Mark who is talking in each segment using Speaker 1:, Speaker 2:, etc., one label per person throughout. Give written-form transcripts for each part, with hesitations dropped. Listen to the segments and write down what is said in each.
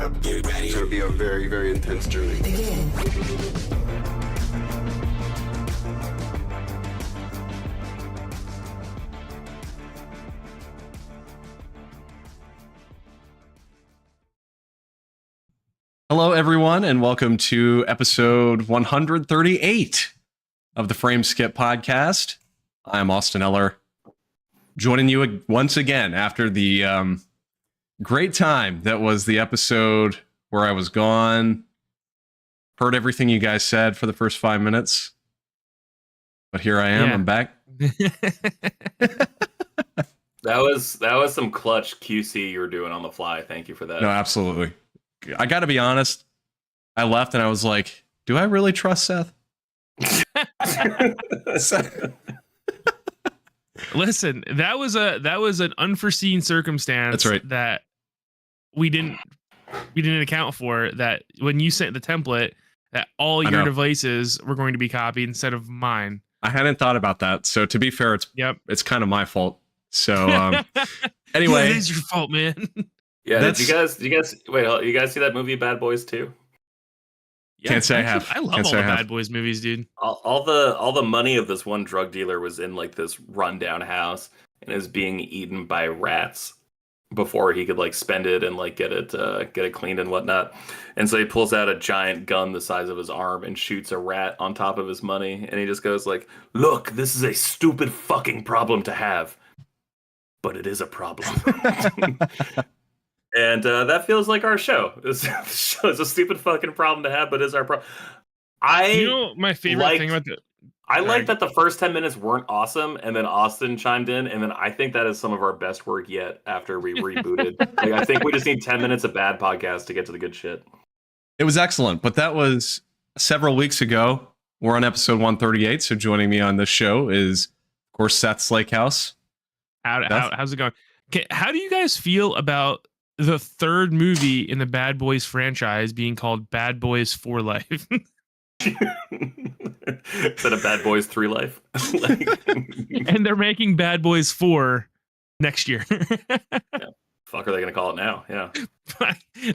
Speaker 1: Get ready.
Speaker 2: It's going to be a very, very intense journey.
Speaker 1: Begin.
Speaker 3: Hello, everyone, and welcome to episode 138 of the Frame Skip podcast. I'm Andie Eller, joining you once again after the great time that was the episode where I was gone. Heard everything you guys said for the first 5 minutes, but here I am.
Speaker 4: Yeah.
Speaker 3: I'm back.
Speaker 5: That was some clutch QC you were doing on the fly. Thank you for that.
Speaker 3: No, absolutely. I got to be honest. I left and I was like, "Do I really trust Seth?"
Speaker 4: Listen, that was an unforeseen circumstance.
Speaker 3: That's right.
Speaker 4: That we didn't account for. That when you sent the template, that all
Speaker 3: I
Speaker 4: your
Speaker 3: know.
Speaker 4: devices were going to be copied instead of mine.
Speaker 3: I hadn't thought about that. So to be fair, it's kind of my fault. So anyway,
Speaker 4: it is your fault, man.
Speaker 5: Yeah,
Speaker 3: That's-
Speaker 5: did you guys wait? You guys see that movie Bad Boys 2?
Speaker 4: Yeah,
Speaker 3: Can't say I
Speaker 4: actually,
Speaker 3: have.
Speaker 4: I love
Speaker 3: Can't
Speaker 4: all
Speaker 3: say
Speaker 4: the
Speaker 3: I have.
Speaker 4: Bad Boys movies, dude.
Speaker 5: All the money of this one drug dealer was in like this rundown house and is being eaten by rats before he could like spend it and like get it cleaned and whatnot. And so he pulls out a giant gun the size of his arm and shoots a rat on top of his money. And he just goes like, "Look, this is a stupid fucking problem to have, but it is a problem." And that feels like our show. This show is a stupid fucking problem to have, but is our problem.
Speaker 4: You know my favorite thing about the
Speaker 5: I like that the first 10 minutes weren't awesome, and then Austin chimed in, and then I think that is some of our best work yet after we rebooted. Like, I think we just need 10 minutes of bad podcast to get to the good shit.
Speaker 3: it was excellent, but that was several weeks ago. We're on episode 138, so joining me on this show is, of course, Seth Slakehouse.
Speaker 4: how's it going? Okay, how do you guys feel about the third movie in the Bad Boys franchise being called Bad Boys for Life?
Speaker 5: Instead of Bad Boys 3 Life. Like,
Speaker 4: And they're making Bad Boys 4 next year.
Speaker 5: fuck are they going to call it now? Yeah.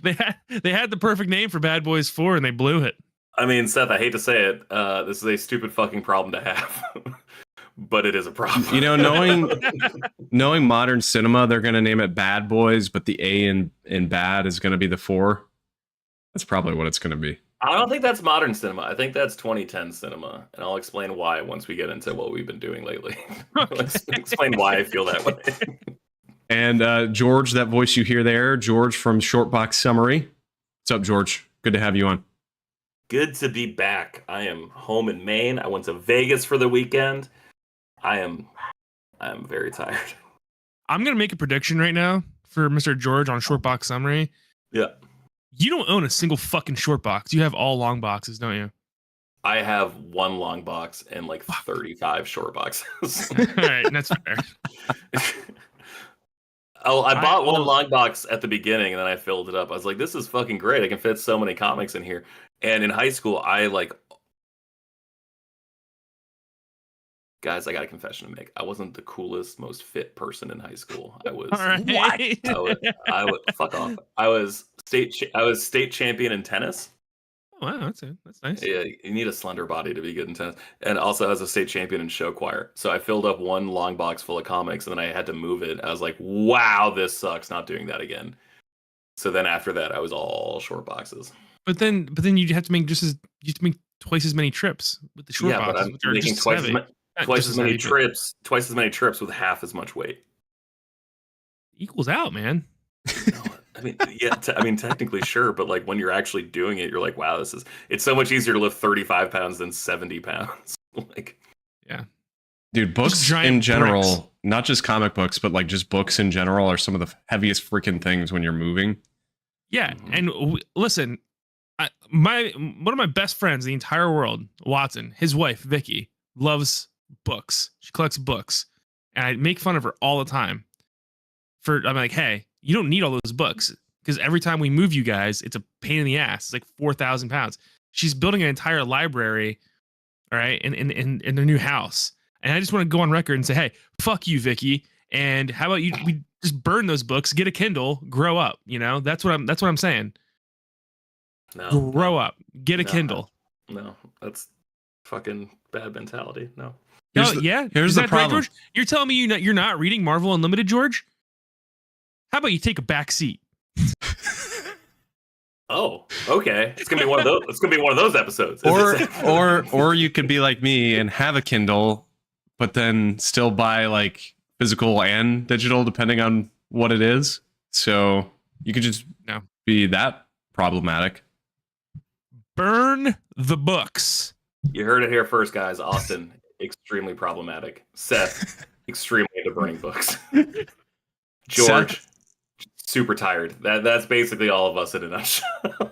Speaker 4: they had the perfect name for Bad Boys 4 and they blew it.
Speaker 5: I mean, Seth, I hate to say it. This is a stupid fucking problem to have. But it is a problem.
Speaker 3: You know, knowing modern cinema, they're going to name it Bad Boys, but the A in bad is going to be the 4. That's probably what it's going to be.
Speaker 5: I don't think that's modern cinema. I think that's 2010 cinema. And I'll explain why once we get into what we've been doing lately. Let's explain why I feel that way.
Speaker 3: And George, that voice you hear there, George from Shortbox Summary. What's up, George? Good to have you on.
Speaker 5: Good to be back. I am home in Maine. I went to Vegas for the weekend. I am very tired.
Speaker 4: I'm going to make a prediction right now for Mr. George on Shortbox Summary.
Speaker 5: Yeah.
Speaker 4: You don't own a single fucking short box. You have all long boxes, don't you?
Speaker 5: I have one long box and like 35 short boxes.
Speaker 4: All right, that's fair.
Speaker 5: I bought one long box at the beginning and then I filled it up. I was like, this is fucking great. I can fit so many comics in here. And in high school, guys, I got a confession to make. I wasn't the coolest, most fit person in high school. I was
Speaker 4: All right.
Speaker 5: I would fuck off. I was state champion in tennis.
Speaker 4: Wow, that's nice.
Speaker 5: Yeah, you need a slender body to be good in tennis. And also, I was a state champion in show choir. So I filled up one long box full of comics, and then I had to move it. I was like, "Wow, this sucks. Not doing that again." So then after that, I was all short boxes.
Speaker 4: But then you have to make twice as many trips with the short
Speaker 5: Yeah, but
Speaker 4: boxes.
Speaker 5: I'm
Speaker 4: which are
Speaker 5: making
Speaker 4: just
Speaker 5: twice
Speaker 4: heavy.
Speaker 5: as many trips. Twice as many trips with half as much weight.
Speaker 4: Equals out, man.
Speaker 5: No, I mean, yeah. Technically, sure, but like when you're actually doing it, you're like, wow, it's so much easier to lift 35 pounds than 70 pounds. Like,
Speaker 4: Yeah.
Speaker 3: Dude, books
Speaker 4: giant
Speaker 3: in general,
Speaker 4: bricks.
Speaker 3: not just comic books, but like just books in general are some of the heaviest freaking things when you're moving.
Speaker 4: Yeah,
Speaker 5: Mhm.
Speaker 4: and listen, one of my best friends in the entire world, Watson, his wife Vicky, loves books. She collects books, and I make fun of her all the time. I'm like, hey, you don't need all those books because every time we move you guys, it's a pain in the ass. It's like 4,000 pounds. She's building an entire library, all right, in their new house, and I just want to go on record and say, hey, fuck you, Vicky, and how about we just burn those books, get a Kindle, grow up. You know, that's what I'm saying.
Speaker 5: No.
Speaker 4: Grow up. Get a
Speaker 5: No.
Speaker 4: Kindle.
Speaker 5: No, that's fucking bad mentality. No.
Speaker 3: Here's
Speaker 4: Is
Speaker 3: the
Speaker 4: that right,
Speaker 3: problem.
Speaker 4: George? You're telling me you're not reading Marvel Unlimited, George? How about you take a back seat?
Speaker 5: Oh, okay. It's gonna be one of those. It's gonna be one of those episodes.
Speaker 3: Or you could be like me and have a Kindle, but then still buy like physical and digital depending on what it is. So you could just be that problematic.
Speaker 4: Burn the books.
Speaker 5: You heard it here first, guys. Austin, extremely problematic. Seth, extremely into burning books. George, super tired. That's basically all of us in a nutshell.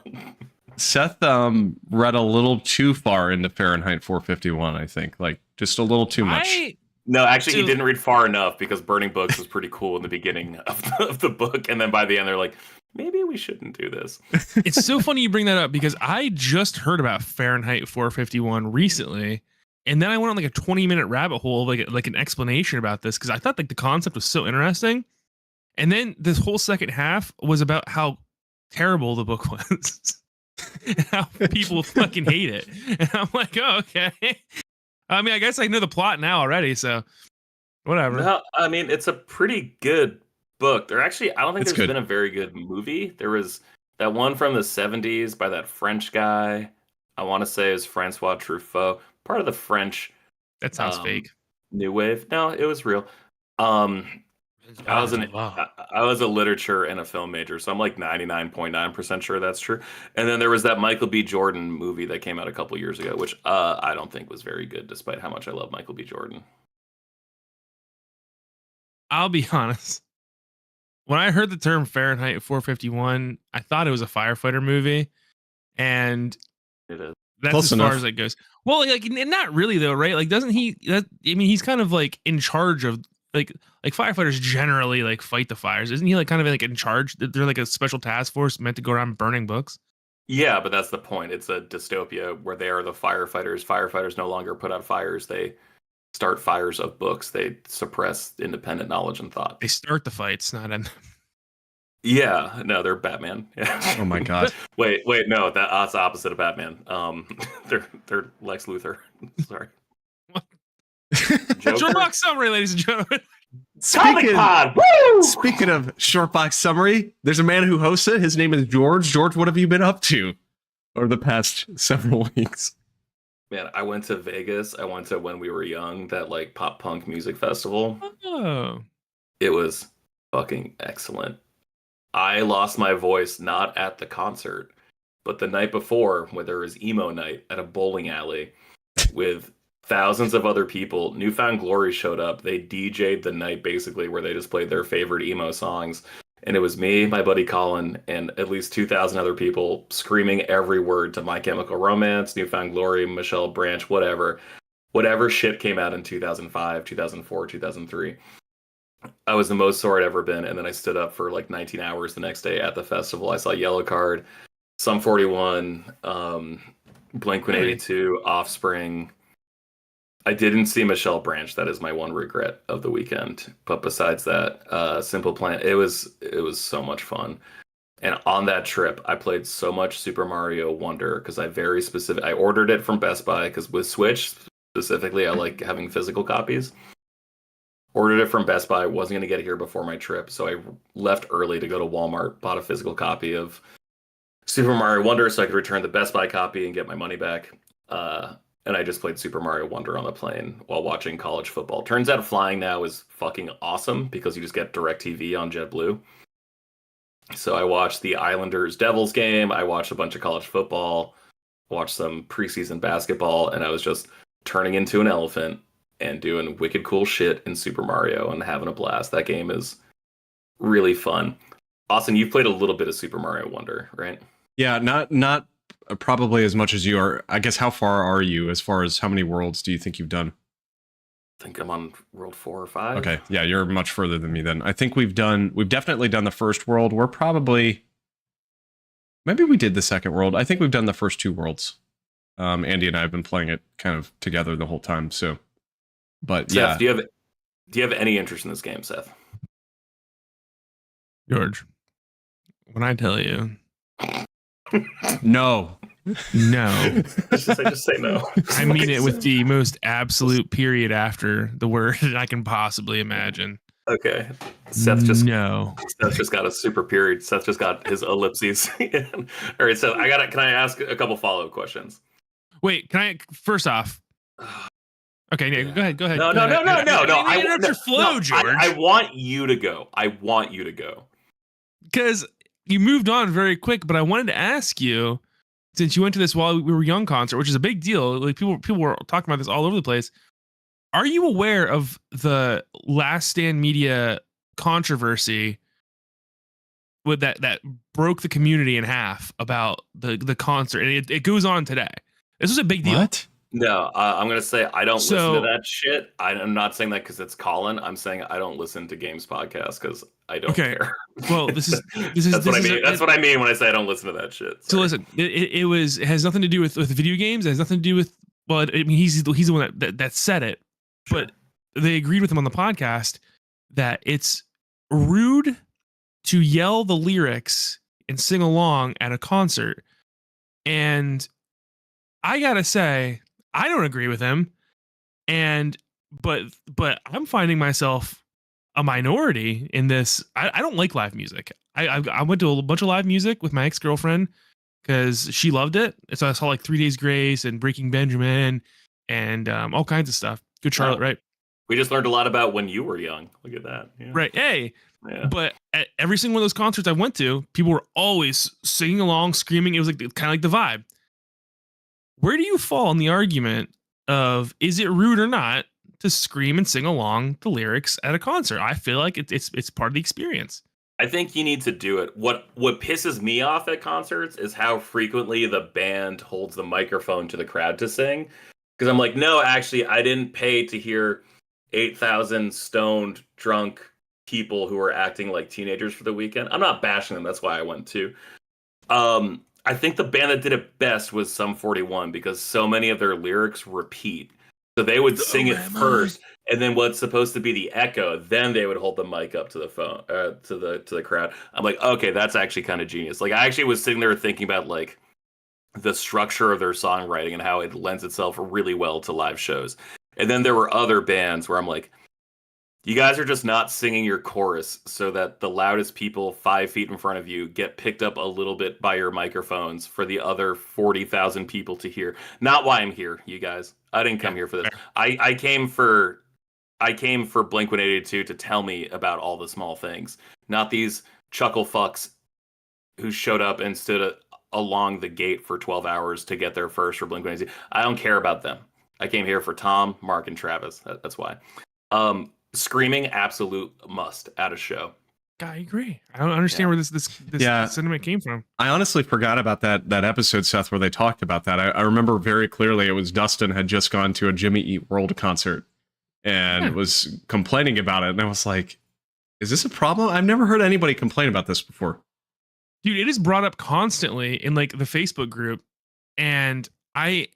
Speaker 3: Seth read a little too far into Fahrenheit 451, I think. Like just a little too much.
Speaker 5: No, actually, he didn't read far enough because burning books was pretty cool in the beginning of the book. And then by the end, they're like, maybe we shouldn't do this.
Speaker 4: It's so funny you bring that up because I just heard about Fahrenheit 451 recently. And then I went on like a 20-minute rabbit hole, like an explanation about this because I thought like the concept was so interesting. And then this whole second half was about how terrible the book was. And how people fucking hate it. And I'm like, oh, okay. I mean, I guess I know the plot now already, so whatever.
Speaker 5: No, I mean, it's a pretty good book. I don't think there's
Speaker 3: good.
Speaker 5: been a very good movie. There was that one from the 70s by that French guy. I want to say is Francois Truffaut, part of the French.
Speaker 4: That sounds fake.
Speaker 5: New wave. No, it was real. I was a literature and a film major, so I'm like 99.9% sure that's true. And then there was that Michael B. Jordan movie that came out a couple years ago, which I don't think was very good, despite how much I love Michael B. Jordan.
Speaker 4: I'll be honest. When I heard the term Fahrenheit 451, I thought it was a firefighter movie, and
Speaker 5: it is.
Speaker 4: That's
Speaker 3: Close
Speaker 4: as far
Speaker 3: enough.
Speaker 4: as it goes. Well, like not really though, right? Like, doesn't he? I mean, he's kind of like in charge of like firefighters generally like fight the fires. Isn't he like kind of like in charge? They're like a special task force meant to go around burning books.
Speaker 5: Yeah, but that's the point. It's a dystopia where they are the firefighters. Firefighters no longer put out fires. They start fires of books. They suppress independent knowledge and thought.
Speaker 4: They start the fights, not end.
Speaker 5: Yeah, no, they're Batman. Yeah.
Speaker 3: Oh my god.
Speaker 5: wait, no, that's the opposite of Batman. They're Lex Luthor. Sorry.
Speaker 4: Short box summary, ladies and gentlemen.
Speaker 3: Speaking of short box summary, there's a man who hosts it. His name is George. George, what have you been up to over the past several weeks?
Speaker 5: Man, I went to Vegas. I went to When We Were Young, that like pop punk music festival.
Speaker 4: Oh.
Speaker 5: It was fucking excellent. I lost my voice not at the concert, but the night before when there was emo night at a bowling alley with thousands of other people. Newfound Glory showed up. They DJ'd the night basically where they just played their favorite emo songs. And it was me, my buddy Colin, and at least 2,000 other people screaming every word to My Chemical Romance, Newfound Glory, Michelle Branch, whatever. Whatever shit came out in 2005, 2004, 2003. I was the most sore I'd ever been. And then I stood up for like 19 hours the next day at the festival. I saw Yellow Card, Sum 41, Blink-182, Offspring. I didn't see Michelle Branch. That is my one regret of the weekend. But besides that, Simple Plan, it was so much fun. And on that trip, I played so much Super Mario Wonder because I ordered it from Best Buy because with Switch specifically, I like having physical copies. Ordered it from Best Buy, wasn't going to get it here before my trip, so I left early to go to Walmart, bought a physical copy of Super Mario Wonder so I could return the Best Buy copy and get my money back. And I just played Super Mario Wonder on the plane while watching college football. Turns out flying now is fucking awesome because you just get DirecTV on JetBlue. So I watched the Islanders Devils game, I watched a bunch of college football, watched some preseason basketball, and I was just turning into an elephant and doing wicked cool shit in Super Mario and having a blast. That game is really fun. Austin, you've played a little bit of Super Mario Wonder, right?
Speaker 3: Yeah, not probably as much as you are. I guess how far are you as far as how many worlds do you think you've done?
Speaker 5: I think I'm on world 4 or 5.
Speaker 3: Okay, yeah, you're much further than me then. I think we've definitely done the first world. We're probably, maybe we did the second world. I think we've done the first 2 worlds. Andie and I have been playing it kind of together the whole time, so. But
Speaker 5: Seth,
Speaker 3: yeah.
Speaker 5: do you have any interest in this game, Seth?
Speaker 4: George, when I tell you
Speaker 3: No.
Speaker 4: No.
Speaker 5: just say no.
Speaker 4: I mean it with the most absolute period after the word I can possibly imagine.
Speaker 5: Okay. Seth's just got a super period. Seth just got his ellipses. All right, so can I ask a couple follow-up questions?
Speaker 4: Wait, can I first off? Okay, yeah. Go ahead.
Speaker 5: No.
Speaker 4: I interrupt your flow, George.
Speaker 5: I want you to go.
Speaker 4: Because you moved on very quick, but I wanted to ask you, since you went to this While We Were Young concert, which is a big deal. Like people were talking about this all over the place. Are you aware of the Last Stand Media controversy with that broke the community in half about the concert, and it goes on today? This was a big deal.
Speaker 3: What?
Speaker 5: No, I'm gonna say I don't listen to that shit. I'm not saying that because it's Colin. I'm saying I don't listen to games podcasts because I don't care.
Speaker 4: Well, this is
Speaker 5: that's what I mean. That's what I mean when I say I don't listen to that shit.
Speaker 4: So listen, it has nothing to do with video games. It has nothing to do with I mean he's the one that said it, sure. But they agreed with him on the podcast that it's rude to yell the lyrics and sing along at a concert. And I gotta say, I don't agree with him. But I'm finding myself a minority in this. I don't like live music. I went to a bunch of live music with my ex-girlfriend because she loved it. So I saw like 3 Days Grace and Breaking Benjamin and all kinds of stuff. Good Charlotte, right?
Speaker 5: We just learned a lot about when you were young. Look at that. Yeah.
Speaker 4: Right. Hey. Yeah. But at every single one of those concerts I went to, people were always singing along, screaming. It was like kind of like the vibe. Where do you fall in the argument of is it rude or not to scream and sing along the lyrics at a concert? I feel like it's part of the experience.
Speaker 5: I think you need to do it. What pisses me off at concerts is how frequently the band holds the microphone to the crowd to sing. Because I'm like, no, actually, I didn't pay to hear 8,000 stoned, drunk people who are acting like teenagers for the weekend. I'm not bashing them. That's why I went too. I think the band that did it best was Sum 41 because so many of their lyrics repeat. So they would sing it first, and then what's supposed to be the echo, then they would hold the mic up to the phone, to the crowd. I'm like, okay, that's actually kind of genius. Like I actually was sitting there thinking about like the structure of their songwriting and how it lends itself really well to live shows. And then there were other bands where I'm like, you guys are just not singing your chorus so that the loudest people 5 feet in front of you get picked up a little bit by your microphones for the other 40,000 people to hear. Not why I'm here, you guys. I didn't come here for this. I came for Blink-182 to tell me about all the small things, not these chuckle fucks who showed up and stood along the gate for 12 hours to get there first for Blink-182. I don't care about them. I came here for Tom, Mark, and Travis. That's why. Screaming, absolute must at a show.
Speaker 4: I agree. I don't understand where this sentiment came from.
Speaker 3: I honestly forgot about that episode, Seth, where they talked about that. I remember very clearly it was Dustin had just gone to a Jimmy Eat World concert and was complaining about it. And I was like, is this a problem? I've never heard anybody complain about this before.
Speaker 4: Dude, it is brought up constantly in like the Facebook group. And I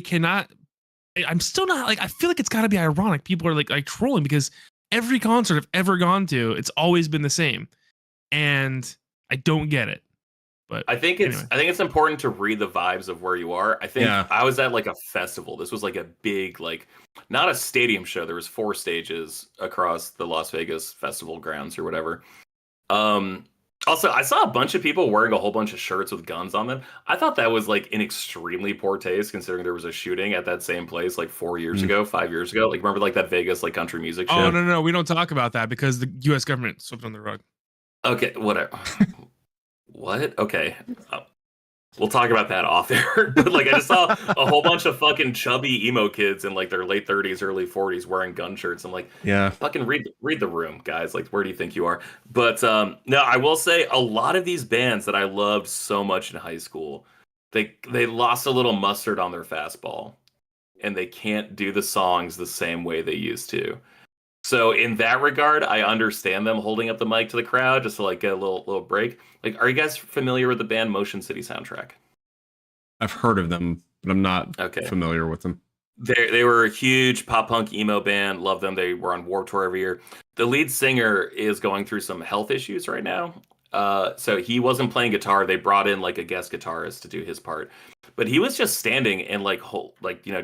Speaker 4: cannot... I'm still not like, I feel like it's got to be ironic. People are like trolling because every concert I've ever gone to, it's always been the same. And I don't get it. But
Speaker 5: I think it's important to read the vibes of where you are. I think I was at like a festival. This was like a big, like not a stadium show. There was 4 stages across the Las Vegas festival grounds or whatever. Also, I saw a bunch of people wearing a whole bunch of shirts with guns on them. I thought that was like in extremely poor taste, considering there was a shooting at that same place like 5 years ago. Like remember like that Vegas like country music show?
Speaker 4: Oh no, we don't talk about that because the U.S. government swept on the rug.
Speaker 5: Okay, whatever. What? Okay. We'll talk about that off air. But like I just saw a whole bunch of fucking chubby emo kids in like their late 30s, early 40s wearing gun shirts. I'm like, fucking read the room, guys. Like, where do you think you are? But no, I will say a lot of these bands that I loved so much in high school, they lost a little mustard on their fastball, and they can't do the songs the same way they used to. So in that regard, I understand them holding up the mic to the crowd just to like get a little break. Like, are you guys familiar with the band Motion City Soundtrack?
Speaker 3: I've heard of them, but I'm not familiar with them.
Speaker 5: They were a huge pop punk emo band. Love them. They were on Warped Tour every year. The lead singer is going through some health issues right now. So he wasn't playing guitar. They brought in like a guest guitarist to do his part, but he was just standing and like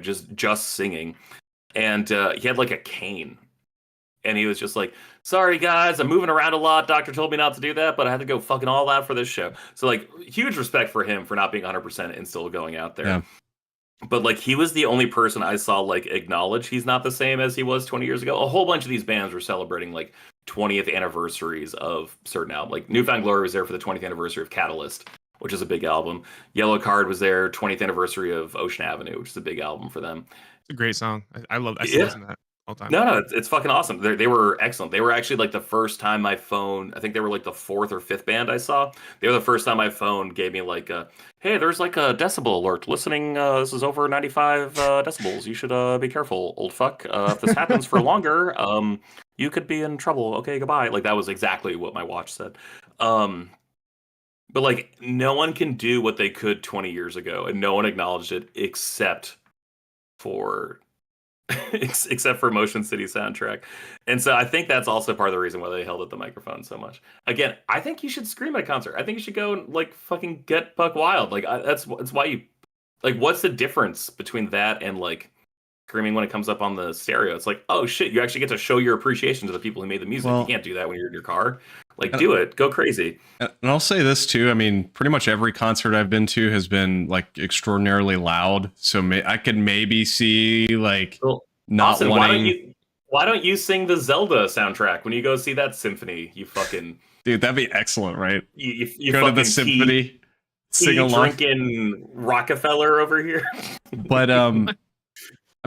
Speaker 5: just singing, and he had like a cane, and he was just like, "Sorry guys, I'm moving around a lot. Doctor told me not to do that, but I had to go fucking all out for this show." So like, huge respect for him for not being 100% and still going out there.
Speaker 3: Yeah.
Speaker 5: But like, he was the only person I saw like acknowledge he's not the same as he was 20 years ago. A whole bunch of these bands were celebrating like 20th anniversaries of certain albums. Like Newfound Glory was there for the 20th anniversary of Catalyst, which is a big album. Yellow Card was there 20th anniversary of Ocean Avenue, which is a big album for them.
Speaker 4: It's a great song. I love. I still listen to that all the time.
Speaker 5: No, it's fucking awesome. They were excellent. They were actually like the first time my phone, I think they were like the fourth or fifth band I saw. They were the first time my phone gave me like hey, there's like a decibel alert. Listening, this is over 95 decibels. You should be careful, old fuck. If this happens for longer, you could be in trouble. Okay, goodbye. Like that was exactly what my watch said. But like no one can do what they could 20 years ago, and no one acknowledged it except for Motion City Soundtrack. And so I think that's also part of the reason why they held up the microphone so much. Again, I think you should scream at a concert. I think you should go and like fucking get buck wild. Like that's why you like. What's the difference between that and like screaming when it comes up on the stereo? It's like, oh shit, you actually get to show your appreciation to the people who made the music.
Speaker 3: Well,
Speaker 5: you can't do that when you're in your car. Like, do it, go crazy.
Speaker 3: And I'll say this too. I mean, pretty much every concert I've been to has been like extraordinarily loud. So I could maybe see like not
Speaker 5: Austin,
Speaker 3: wanting.
Speaker 5: Why don't you sing the Zelda soundtrack when you go see that symphony? You fucking
Speaker 3: Dude, that'd be excellent, right?
Speaker 5: You
Speaker 3: go to the symphony, sing along.
Speaker 5: Drinking Rockefeller over here.
Speaker 3: But I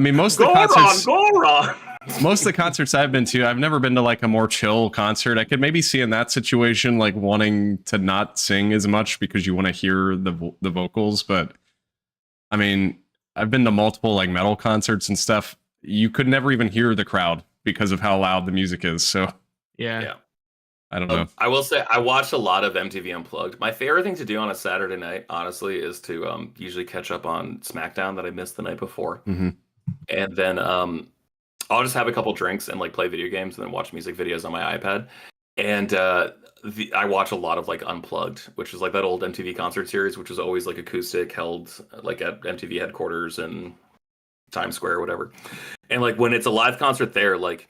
Speaker 3: mean, most of the concerts.
Speaker 5: Go on.
Speaker 3: Most of the concerts I've been to, I've never been to like a more chill concert. I could maybe see in that situation like wanting to not sing as much because you want to hear the vocals. But I mean, I've been to multiple like metal concerts and stuff. You could never even hear the crowd because of how loud the music is. So
Speaker 4: yeah.
Speaker 3: I don't know.
Speaker 5: I will say I watched a lot of MTV Unplugged. My favorite thing to do on a Saturday night, honestly, is to usually catch up on SmackDown that I missed the night before, and then I'll just have a couple drinks and like play video games and then watch music videos on my iPad. And I watch a lot of like Unplugged, which is like that old MTV concert series, which was always like acoustic, held like at MTV headquarters in Times Square or whatever. And like when it's a live concert there, like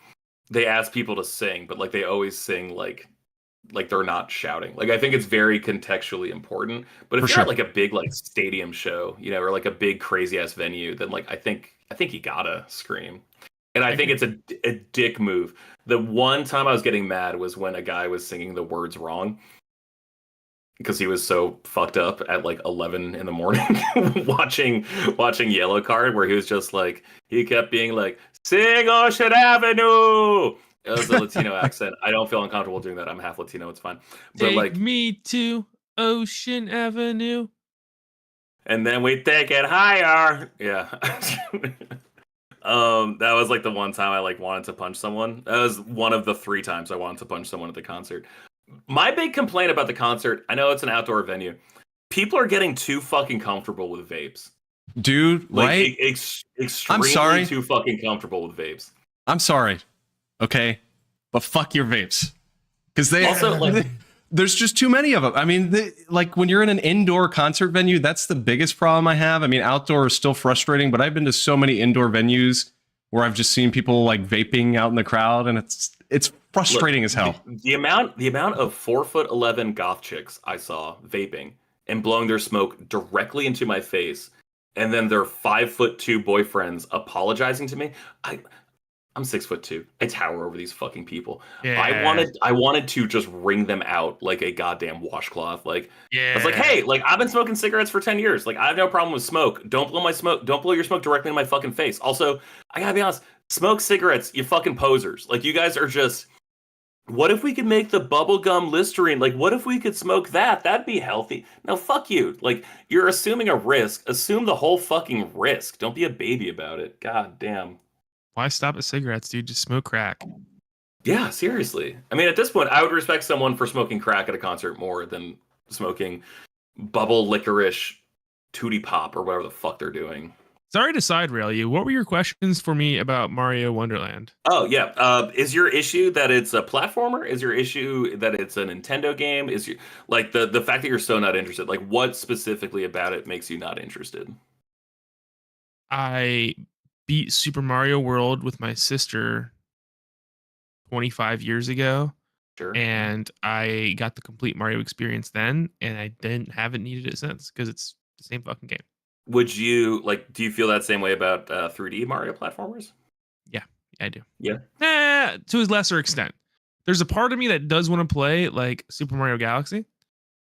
Speaker 5: they ask people to sing, but like they always sing like they're not shouting. Like I think it's very contextually important. But if you're at like a big like stadium show, you know, or like a big crazy ass venue, then like I think you gotta scream. And I think it's a dick move. The one time I was getting mad was when a guy was singing the words wrong because he was so fucked up at like 11 in the morning watching Yellow Card, where he was just like, he kept being like, "Sing Ocean Avenue." It was a Latino accent. I don't feel uncomfortable doing that. I'm half Latino. It's fine. But
Speaker 4: Take
Speaker 5: like,
Speaker 4: me to Ocean Avenue.
Speaker 5: And then we take it higher. Yeah. That was like the one time I like wanted to punch someone. That was one of the 3 times I wanted to punch someone at the concert. My big complaint about the concert, I know it's an outdoor venue. People are getting too fucking comfortable with vapes.
Speaker 3: Dude,
Speaker 5: like,
Speaker 3: right?
Speaker 5: Extremely
Speaker 3: I'm sorry.
Speaker 5: Too fucking comfortable with vapes.
Speaker 3: I'm sorry. Okay. But fuck your vapes. Because they
Speaker 5: also like
Speaker 3: there's just too many of them. I mean, like when you're in an indoor concert venue, that's the biggest problem I have. I mean, outdoor is still frustrating, but I've been to so many indoor venues where I've just seen people like vaping out in the crowd, and it's frustrating as hell.
Speaker 5: The amount of 4'11" goth chicks I saw vaping and blowing their smoke directly into my face, and then their 5'2" boyfriends apologizing to me. I'm 6'2". I tower over these fucking people.
Speaker 4: Yeah.
Speaker 5: I wanted to just wring them out like a goddamn washcloth. Like,
Speaker 4: yeah.
Speaker 5: I was like, hey, like I've been smoking cigarettes for 10 years. Like I have no problem with smoke. Don't blow your smoke directly in my fucking face. Also, I gotta be honest, smoke cigarettes, you fucking posers. Like you guys are just, what if we could make the bubblegum Listerine? Like, what if we could smoke that? That'd be healthy. No, fuck you. Like, you're assuming a risk. Assume the whole fucking risk. Don't be a baby about it. God damn.
Speaker 4: Why stop at cigarettes, dude? Just smoke crack.
Speaker 5: Yeah, seriously. I mean, at this point, I would respect someone for smoking crack at a concert more than smoking bubble licorice tootie pop or whatever the fuck they're doing.
Speaker 4: Sorry to side rail you. What were your questions for me about Mario Wonderland?
Speaker 5: Oh yeah. Is your issue that it's a platformer? Is your issue that it's a Nintendo game? Is your like the fact that you're so not interested? Like, what specifically about it makes you not interested?
Speaker 4: I beat Super Mario World with my sister 25 years ago,
Speaker 5: Sure.
Speaker 4: and I got the complete Mario experience then, and I haven't needed it since because it's the same fucking game.
Speaker 5: Would you like? Do you feel that same way about 3D Mario platformers?
Speaker 4: Yeah, I do.
Speaker 5: Yeah.
Speaker 4: To a lesser extent. There's a part of me that does want to play like Super Mario Galaxy.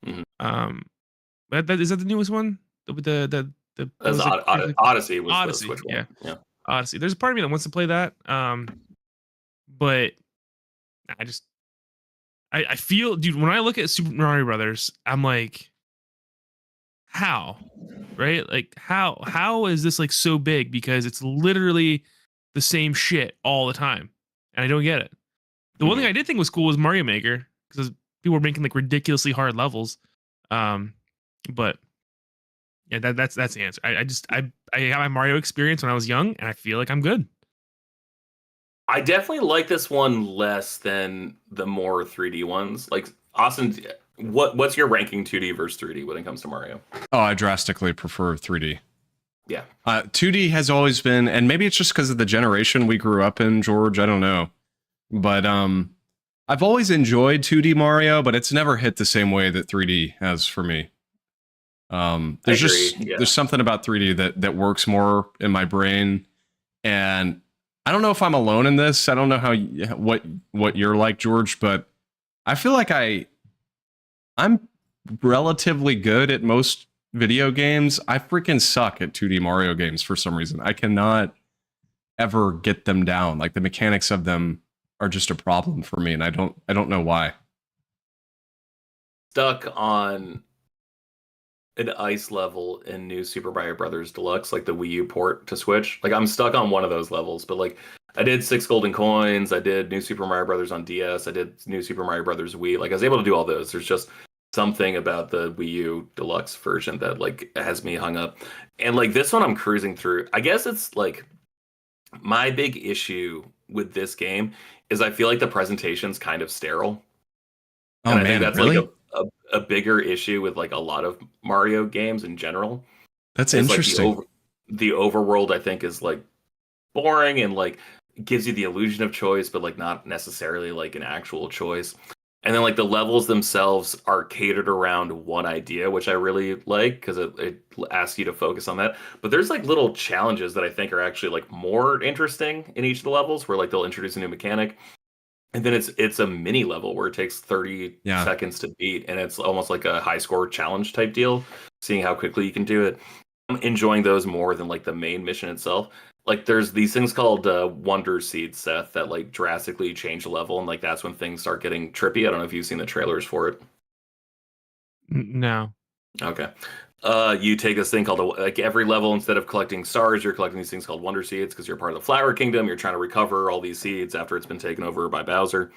Speaker 5: Mhm.
Speaker 4: But is that the newest one? The
Speaker 5: That's
Speaker 4: was it-
Speaker 5: Odyssey was the
Speaker 4: Odyssey,
Speaker 5: Switch
Speaker 4: yeah.
Speaker 5: one. Yeah.
Speaker 4: Odyssey. There's a part of me that wants to play that. But I just I feel, dude, when I look at Super Mario Brothers, I'm like, how? Right? Like how is this like so big? Because it's literally the same shit all the time. And I don't get it. The one thing I did think was cool was Mario Maker, because people were making like ridiculously hard levels. But yeah, that's the answer. I got my Mario experience when I was young, and I feel like I'm good.
Speaker 5: I definitely like this one less than the more 3D ones. Like Austin, what's your ranking 2D versus 3D when it comes to Mario?
Speaker 3: Oh, I drastically prefer 3D.
Speaker 5: Yeah.
Speaker 3: 2D has always been, and maybe it's just because of the generation we grew up in, George. I don't know, but I've always enjoyed 2D Mario, but it's never hit the same way that 3D has for me. There's something about 3D that works more in my brain, and I don't know if I'm alone in this. I don't know what you're like, George, but I feel like I'm relatively good at most video games. I freaking suck at 2D Mario games for some reason. I cannot ever get them down. Like the mechanics of them are just a problem for me, and I don't know why.
Speaker 5: Stuck on an ice level in New Super Mario Brothers Deluxe, like the Wii U port to Switch. Like I'm stuck on one of those levels, but like I did 6 golden coins, I did New Super Mario Brothers on DS, I did New Super Mario Brothers Wii. Like I was able to do all those. There's just something about the Wii U Deluxe version that like has me hung up. And like this one I'm cruising through. I guess it's like my big issue with this game is I feel like the presentation's kind of sterile.
Speaker 3: Oh
Speaker 5: And I
Speaker 3: man,
Speaker 5: think that's
Speaker 3: really?
Speaker 5: like a bigger issue with like a lot of Mario games in general.
Speaker 3: That's
Speaker 5: It's
Speaker 3: interesting.
Speaker 5: like the overworld I think is like boring and like gives you the illusion of choice, but like not necessarily like an actual choice. And then like the levels themselves are catered around one idea, which I really like because it asks you to focus on that. But there's like little challenges that I think are actually like more interesting in each of the levels where like they'll introduce a new mechanic. And then it's a mini level where it takes 30
Speaker 3: Yeah.
Speaker 5: seconds to beat, and it's almost like a high score challenge type deal, seeing how quickly you can do it. I'm enjoying those more than like the main mission itself. Like there's these things called Wonder Seeds, Seth, that like drastically change the level, and like that's when things start getting trippy. I don't know if you've seen the trailers for it.
Speaker 4: No.
Speaker 5: Okay. You take this thing called like every level, instead of collecting stars, you're collecting these things called Wonder Seeds because you're part of the Flower Kingdom. You're trying to recover all these seeds after it's been taken over by Bowser.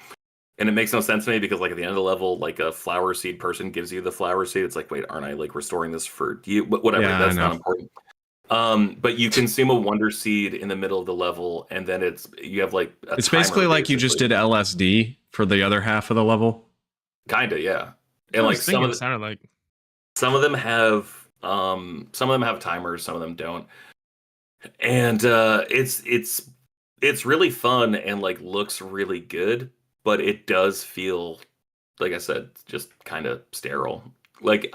Speaker 5: And it makes no sense to me because like at the end of the level, like a flower seed person gives you the flower seed. It's like, wait, aren't I like restoring this for you? Whatever.
Speaker 3: Yeah,
Speaker 5: That's
Speaker 3: I
Speaker 5: not
Speaker 3: know.
Speaker 5: important. But you consume a Wonder Seed in the middle of the level, and then you have like a
Speaker 3: It's
Speaker 5: timer,
Speaker 3: basically like you just did LSD for the other half of the level.
Speaker 5: Kinda, yeah.
Speaker 4: I
Speaker 5: And
Speaker 4: was
Speaker 5: like
Speaker 4: thinking it sounded like.
Speaker 5: some of them have timers, some of them don't. And it's really fun and like looks really good, but it does feel, like I said, just kind of sterile. Like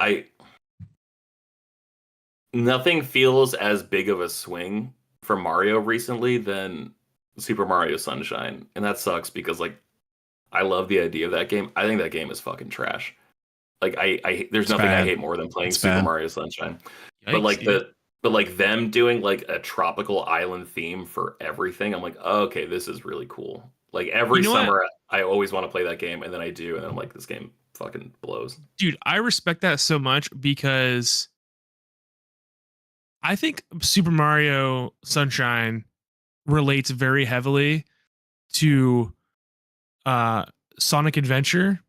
Speaker 5: nothing feels as big of a swing from Mario recently than Super Mario Sunshine, and that sucks because like I love the idea of that game. I think that game is fucking trash. Like there's
Speaker 3: It's
Speaker 5: nothing I
Speaker 3: bad.
Speaker 5: hate more than playing
Speaker 3: It's
Speaker 5: Super
Speaker 3: bad.
Speaker 5: Mario Sunshine.
Speaker 4: Yikes,
Speaker 5: But like
Speaker 4: dude.
Speaker 5: them doing like a tropical island theme for everything, I'm like, oh, okay, this is really cool. Like every
Speaker 4: You know what?
Speaker 5: summer I always want to play that game, and then I do, and then I'm like, this game fucking blows.
Speaker 4: Dude, I respect that so much because I think Super Mario Sunshine relates very heavily to Sonic Adventure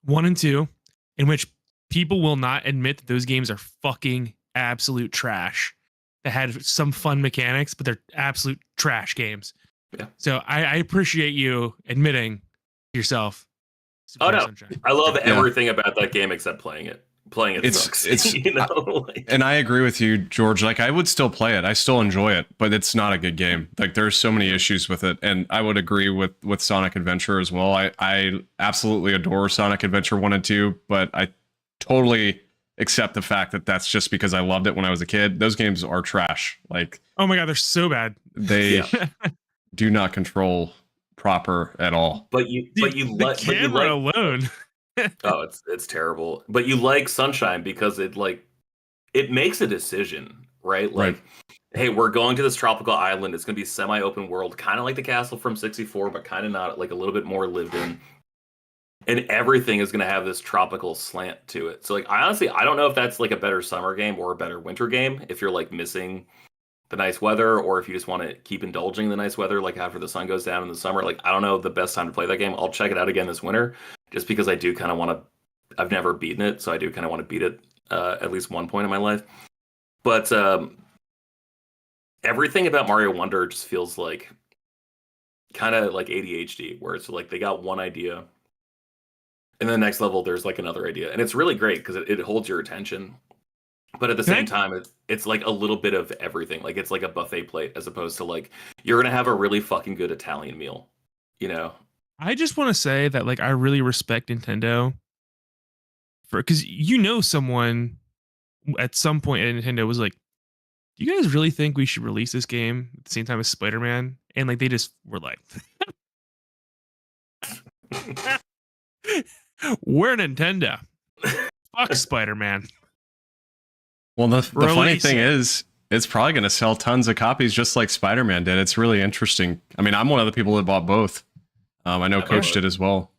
Speaker 4: 1 and 2, in which people will not admit that those games are fucking absolute trash. that had some fun mechanics, but they're absolute trash games.
Speaker 5: Yeah.
Speaker 4: So I appreciate you admitting yourself. Super
Speaker 5: Oh no,
Speaker 4: Sunshine.
Speaker 5: I love
Speaker 3: Yeah.
Speaker 5: everything about that game except playing it. Playing it sucks. You know,
Speaker 3: and I agree with you, George. Like, I would still play it. I still enjoy it, but it's not a good game. Like, there's so many issues with it, and I would agree with Sonic Adventure as well. I absolutely adore Sonic Adventure 1 and 2, but I totally accept the fact that that's just because I loved it when I was a kid. Those games are trash. Like,
Speaker 4: oh my god, they're so bad.
Speaker 3: They do not control proper at all.
Speaker 5: But you
Speaker 4: the camera alone.
Speaker 5: Oh, it's terrible. But you like Sunshine because it makes a decision, right? Like, hey, we're going to this tropical island. It's going to be semi-open world, kind of like the castle from 64, but kind of not, like a little bit more lived in. And everything is going to have this tropical slant to it. So, like, I don't know if that's like a better summer game or a better winter game if you're like missing the nice weather, or if you just want to keep indulging the nice weather, like after the sun goes down in the summer. Like, I don't know the best time to play that game. I'll check it out again this winter, just because I do kind of want to. I've never beaten it, so I do kind of want to beat it at least one point in my life. But everything about Mario Wonder just feels like kind of like ADHD, where it's like they got one idea, and then the next level there's like another idea, and it's really great because it holds your attention. But at the same time, it's like a little bit of everything. Like, it's like a buffet plate, as opposed to like you're gonna have a really fucking good Italian meal, you know.
Speaker 4: I just want to say that, like, I really respect Nintendo because someone at some point at Nintendo was like, "Do you guys really think we should release this game at the same time as Spider-Man?" And like they just were like, "We're Nintendo. Fuck Spider-Man."
Speaker 3: Well, the funny thing is, it's probably going to sell tons of copies, just like Spider-Man did. It's really interesting. I mean, I'm one of the people that bought both. I know Coach did as well.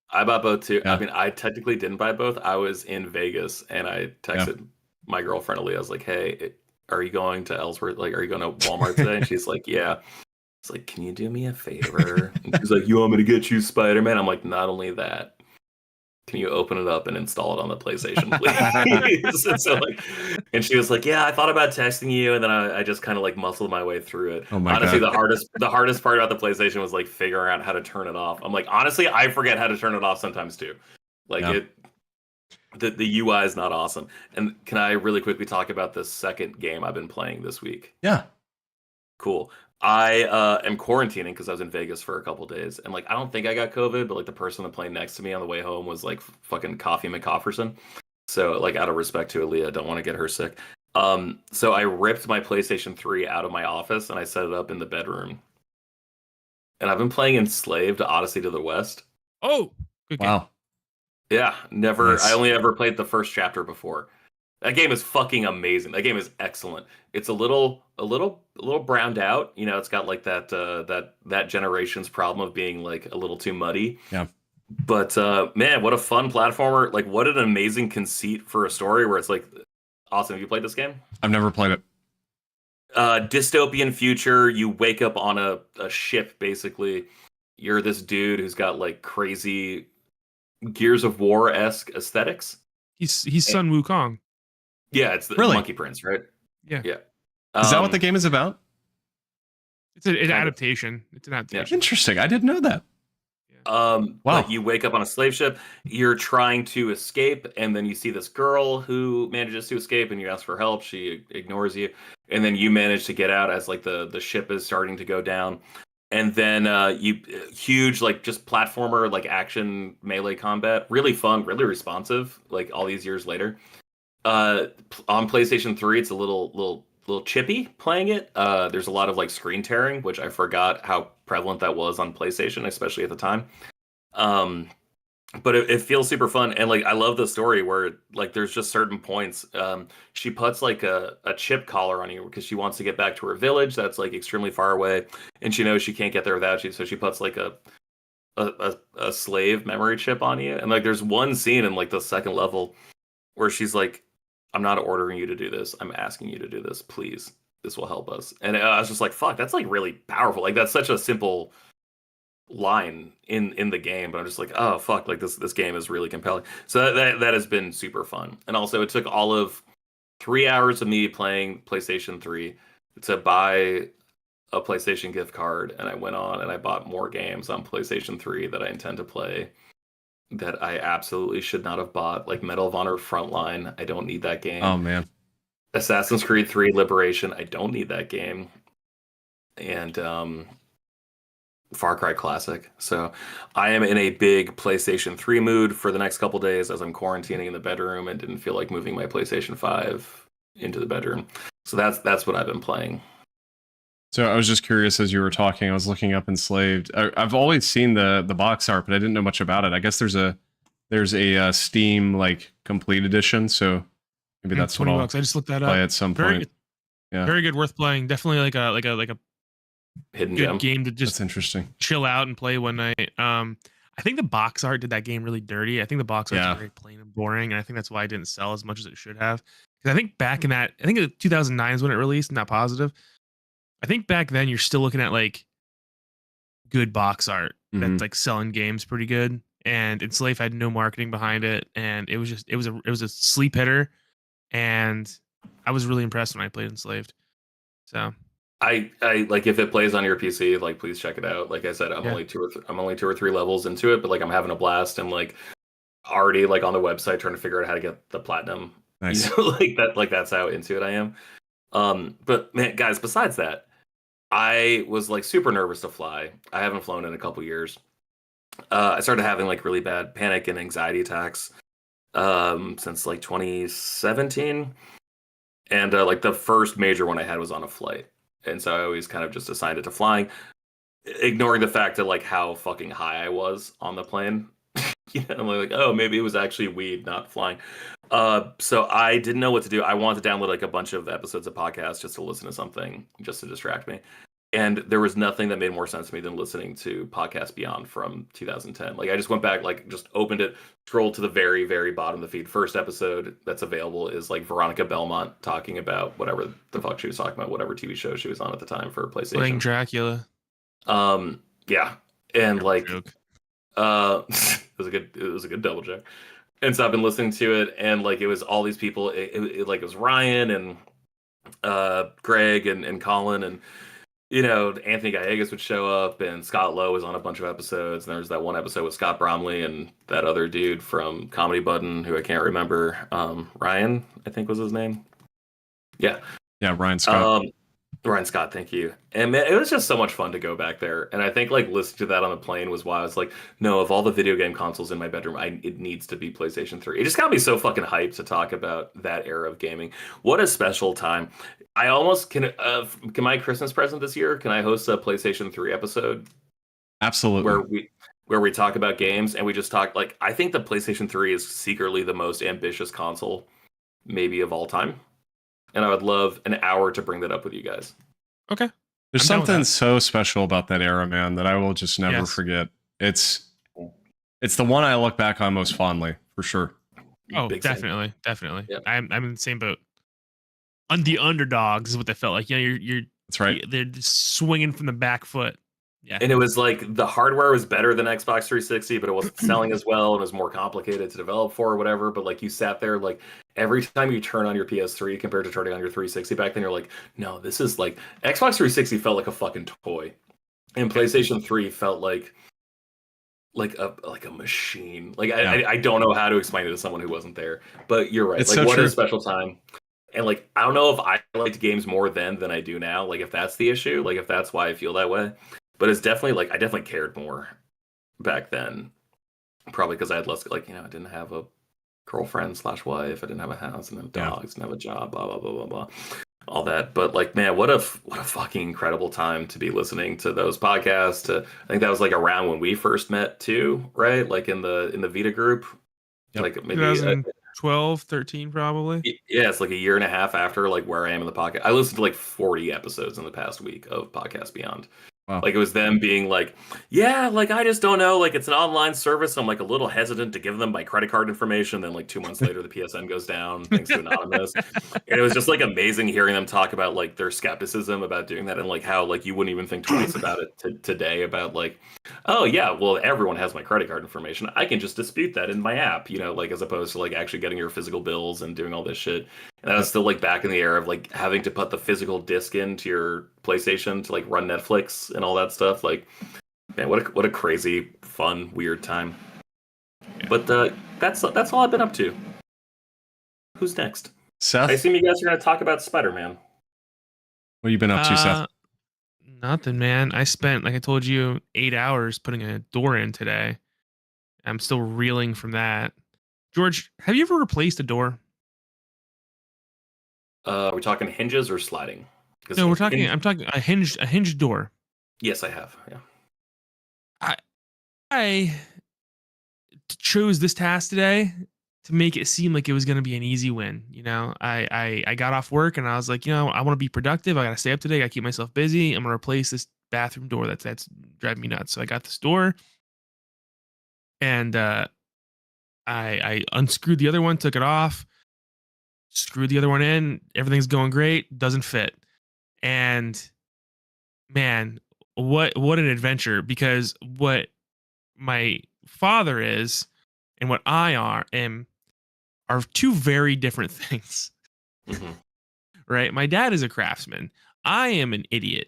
Speaker 5: I bought both too.
Speaker 3: Yeah.
Speaker 5: I mean, I technically didn't buy both. I was in Vegas, and I texted my girlfriend Aaliyah. I was like, "Hey, are you going to Ellsworth? Like, are you going to Walmart today?" And she's like, "Yeah." It's like, "Can you do me a favor?" And she's like, "You want me to get you Spider-Man?" I'm like, "Not only that, can you open it up and install it on the PlayStation, please?" and she was like, "Yeah, I thought about texting you," and then I just kind of like muscled my way through it.
Speaker 3: Oh my
Speaker 5: honestly,
Speaker 3: God.
Speaker 5: the hardest part about the PlayStation was like figuring out how to turn it off. I'm like, honestly, I forget how to turn it off sometimes too. Like, the UI is not awesome. And can I really quickly talk about the second game I've been playing this week?
Speaker 3: Yeah.
Speaker 5: Cool. I am quarantining because I was in Vegas for a couple days, and like I don't think I got COVID, but like the person on the plane next to me on the way home was like fucking Coffee McCofferson. So like, out of respect to Aaliyah, I don't want to get her sick. So I ripped my PlayStation 3 out of my office and I set it up in the bedroom. And I've been playing Enslaved: Odyssey to the West.
Speaker 4: Oh, good game.
Speaker 3: Wow.
Speaker 5: Yeah, never.
Speaker 3: Nice.
Speaker 5: I only ever played the first chapter before. That game is fucking amazing. That game is excellent. It's a little browned out. You know, it's got like that generation's problem of being like a little too muddy.
Speaker 3: Yeah.
Speaker 5: But man, what a fun platformer! Like, what an amazing conceit for a story where it's like, awesome. Have you played this game?
Speaker 3: I've never played it.
Speaker 5: Dystopian future. You wake up on a ship. Basically, you're this dude who's got like crazy Gears of War-esque aesthetics.
Speaker 4: He's Sun Wukong.
Speaker 5: Yeah, it's the
Speaker 3: Really?
Speaker 5: Monkey Prince, right?
Speaker 4: Yeah.
Speaker 5: Yeah.
Speaker 3: Is that what the game is about?
Speaker 4: It's an
Speaker 5: of.
Speaker 4: adaptation. It's an adaptation.
Speaker 3: Interesting. I didn't know that.
Speaker 5: Wow.
Speaker 3: Wow.
Speaker 5: Like, you wake up on a slave ship, you're trying to escape, and then you see this girl who manages to escape, and you ask for help. She ignores you, and then you manage to get out as like the ship is starting to go down. And then you huge like just platformer, like action melee combat, really fun, really responsive. Like all these years later, on PlayStation 3, it's a little chippy playing it. There's a lot of like screen tearing, which I forgot how prevalent that was on PlayStation, especially at the time. But it feels super fun, and like I love the story where like there's just certain points. She puts like a chip collar on you because she wants to get back to her village that's like extremely far away, and she knows she can't get there without you. So she puts like a slave memory chip on you, and like there's one scene in like the second level where she's like, "I'm not ordering you to do this. I'm asking you to do this. Please, this will help us." And I was just like, "Fuck, that's like really powerful." Like that's such a simple line in the game, but I'm just like, oh fuck, like this game is really compelling. So that has been super fun. And also, it took all of 3 hours of me playing PlayStation 3 to buy a PlayStation gift card, and I went on and I bought more games on PlayStation 3 that I intend to play that I absolutely should not have bought, like Medal of Honor Frontline. I don't need that game.
Speaker 3: Oh man.
Speaker 5: Assassin's Creed 3 Liberation. I don't need that game. And Far Cry Classic. So I am in a big PlayStation 3 mood for the next couple days as I'm quarantining in the bedroom and didn't feel like moving my PlayStation 5 into the bedroom. So that's what I've been playing.
Speaker 3: So I was just curious as you were talking. I was looking up Enslaved. I've always seen the box art, but I didn't know much about it. I guess there's a Steam like complete edition. So maybe that's what I'll
Speaker 4: $20. I just looked that
Speaker 3: play
Speaker 4: up.
Speaker 3: at some point. Yeah,
Speaker 4: Very good, worth playing. Definitely like a
Speaker 5: Hidden
Speaker 4: good
Speaker 5: gem.
Speaker 4: game to just
Speaker 3: that's interesting.
Speaker 4: chill out and play one night. I think the box art did that game really dirty. I think the box art
Speaker 3: Yeah.
Speaker 4: is very plain and boring, and I think that's why it didn't sell as much as it should have. Because I think back in that, I think 2009 is when it released. Not positive. I think back then you're still looking at like good box art that's like selling games pretty good. And Enslaved had no marketing behind it, and it was a sleep hitter, and I was really impressed when I played Enslaved. So
Speaker 5: I like, if it plays on your PC, like, please check it out. Like I said, I'm only two or three levels into it, but like I'm having a blast. And like already like on the website trying to figure out how to get the platinum.
Speaker 3: Nice.
Speaker 5: You know, like that. Like that's how into it I am. But man, guys, besides that, I was like super nervous to fly. I haven't flown in a couple years. I started having like really bad panic and anxiety attacks since like 2017. And like the first major one I had was on a flight. And so I always kind of just assigned it to flying, ignoring the fact that like how fucking high I was on the plane. I'm like, oh, maybe it was actually weed, not flying. So I didn't know what to do. I wanted to download like a bunch of episodes of podcasts just to listen to something, just to distract me. And there was nothing that made more sense to me than listening to Podcast Beyond from 2010. Like I just went back, like just opened it, scrolled to the very, very bottom of the feed. First episode that's available is like Veronica Belmont talking about whatever the fuck she was talking about, whatever TV show she was on at the time for PlayStation.
Speaker 4: playing Dracula.
Speaker 5: Yeah. And like
Speaker 4: Joke.
Speaker 5: it was a good double check. And so I've been listening to it, and like it was all these people. It like it was Ryan and Greg and Colin, and you know, Anthony Gallegos would show up, and Scott Lowe was on a bunch of episodes. And there was that one episode with Scott Bromley and that other dude from Comedy Button, who I can't remember. Ryan, I think was his name. Yeah,
Speaker 3: Ryan Scott.
Speaker 5: Ryan Scott, thank you. And man, it was just so much fun to go back there. And I think like listening to that on the plane was why I was like, no, of all the video game consoles in my bedroom, it needs to be PlayStation 3. It just got me so fucking hyped to talk about that era of gaming. What a special time. I almost can my Christmas present this year, can I host a PlayStation 3 episode?
Speaker 3: Absolutely.
Speaker 5: Where we talk about games, and we just talk, like, I think the PlayStation 3 is secretly the most ambitious console maybe of all time. And I would love an hour to bring that up with you guys.
Speaker 4: Okay.
Speaker 3: There's
Speaker 4: I'm down with
Speaker 3: something
Speaker 4: that.
Speaker 3: so special about that era, man, that I will just never
Speaker 4: Yes.
Speaker 3: forget. It's the one I look back on most fondly, for sure.
Speaker 4: Oh,
Speaker 5: Big fan.
Speaker 4: definitely.
Speaker 5: Yep.
Speaker 4: I'm in the same boat. The underdogs is what they felt like. You know, you're
Speaker 3: That's right.
Speaker 4: they're just swinging from the back foot. Yeah.
Speaker 5: And it was like the hardware was better than Xbox 360, but it wasn't selling as well, and it was more complicated to develop for or whatever. But like you sat there, like every time you turn on your PS3 compared to turning on your 360 back then, you're like, no, this is like Xbox 360 felt like a fucking toy, and PlayStation 3 felt like a machine. Like I don't know how to explain it to someone who wasn't there, but you're right.
Speaker 3: It's
Speaker 5: Like
Speaker 3: so
Speaker 5: what
Speaker 3: true.
Speaker 5: a special time. And like I don't know if I liked games more then than I do now. Like if that's the issue, like if that's why I feel that way. But it's definitely like I definitely cared more back then. Probably because I had less, like, you know, I didn't have a girlfriend / wife, I didn't have a house, and dogs, didn't have a job, blah blah blah blah blah, all that. But like, man, what a fucking incredible time to be listening to those podcasts. I think that was like around when we first met too, right? Like in the Vita group,
Speaker 3: Yep.
Speaker 5: like maybe
Speaker 4: 2012, 13 probably.
Speaker 5: yeah, it's like a year and a half after like where I am in the podcast. I listened to like 40 episodes in the past week of Podcast Beyond.
Speaker 3: Wow.
Speaker 5: Like it was them being like, yeah, like I just don't know, like it's an online service. I'm like a little hesitant to give them my credit card information. Then like 2 months later, the PSN goes down thanks to Anonymous. And it was just like amazing hearing them talk about like their skepticism about doing that, and like how like you wouldn't even think twice about it today about like, oh yeah, well everyone has my credit card information. I can just dispute that in my app, you know, like as opposed to like actually getting your physical bills and doing all this shit. And I was still like back in the era of like having to put the physical disc into your PlayStation to like run Netflix and all that stuff. Like, man, what a crazy, fun, weird time.
Speaker 4: Yeah.
Speaker 5: But that's all I've been up to. Who's next?
Speaker 3: Seth,
Speaker 5: I assume you guys are going to talk about Spider-Man.
Speaker 3: what have you been up to, Seth?
Speaker 4: Nothing, man. I spent, like I told you, 8 hours putting a door in today. I'm still reeling from that. George, have you ever replaced a door?
Speaker 5: Are we talking hinges or sliding?
Speaker 4: No, I'm talking a hinged door.
Speaker 5: Yes, I have. Yeah.
Speaker 4: I chose this task today to make it seem like it was going to be an easy win. You know, I got off work and I was like, you know, I want to be productive. I got to stay up today. I got to keep myself busy. I'm going to replace this bathroom door that's driving me nuts. So I got this door and I unscrewed the other one, took it off, screwed the other one in. Everything's going great. Doesn't fit. And man, what an adventure, because what my father is and what I am are two very different things.
Speaker 5: Mm-hmm.
Speaker 4: Right? My dad is a craftsman. I am an idiot.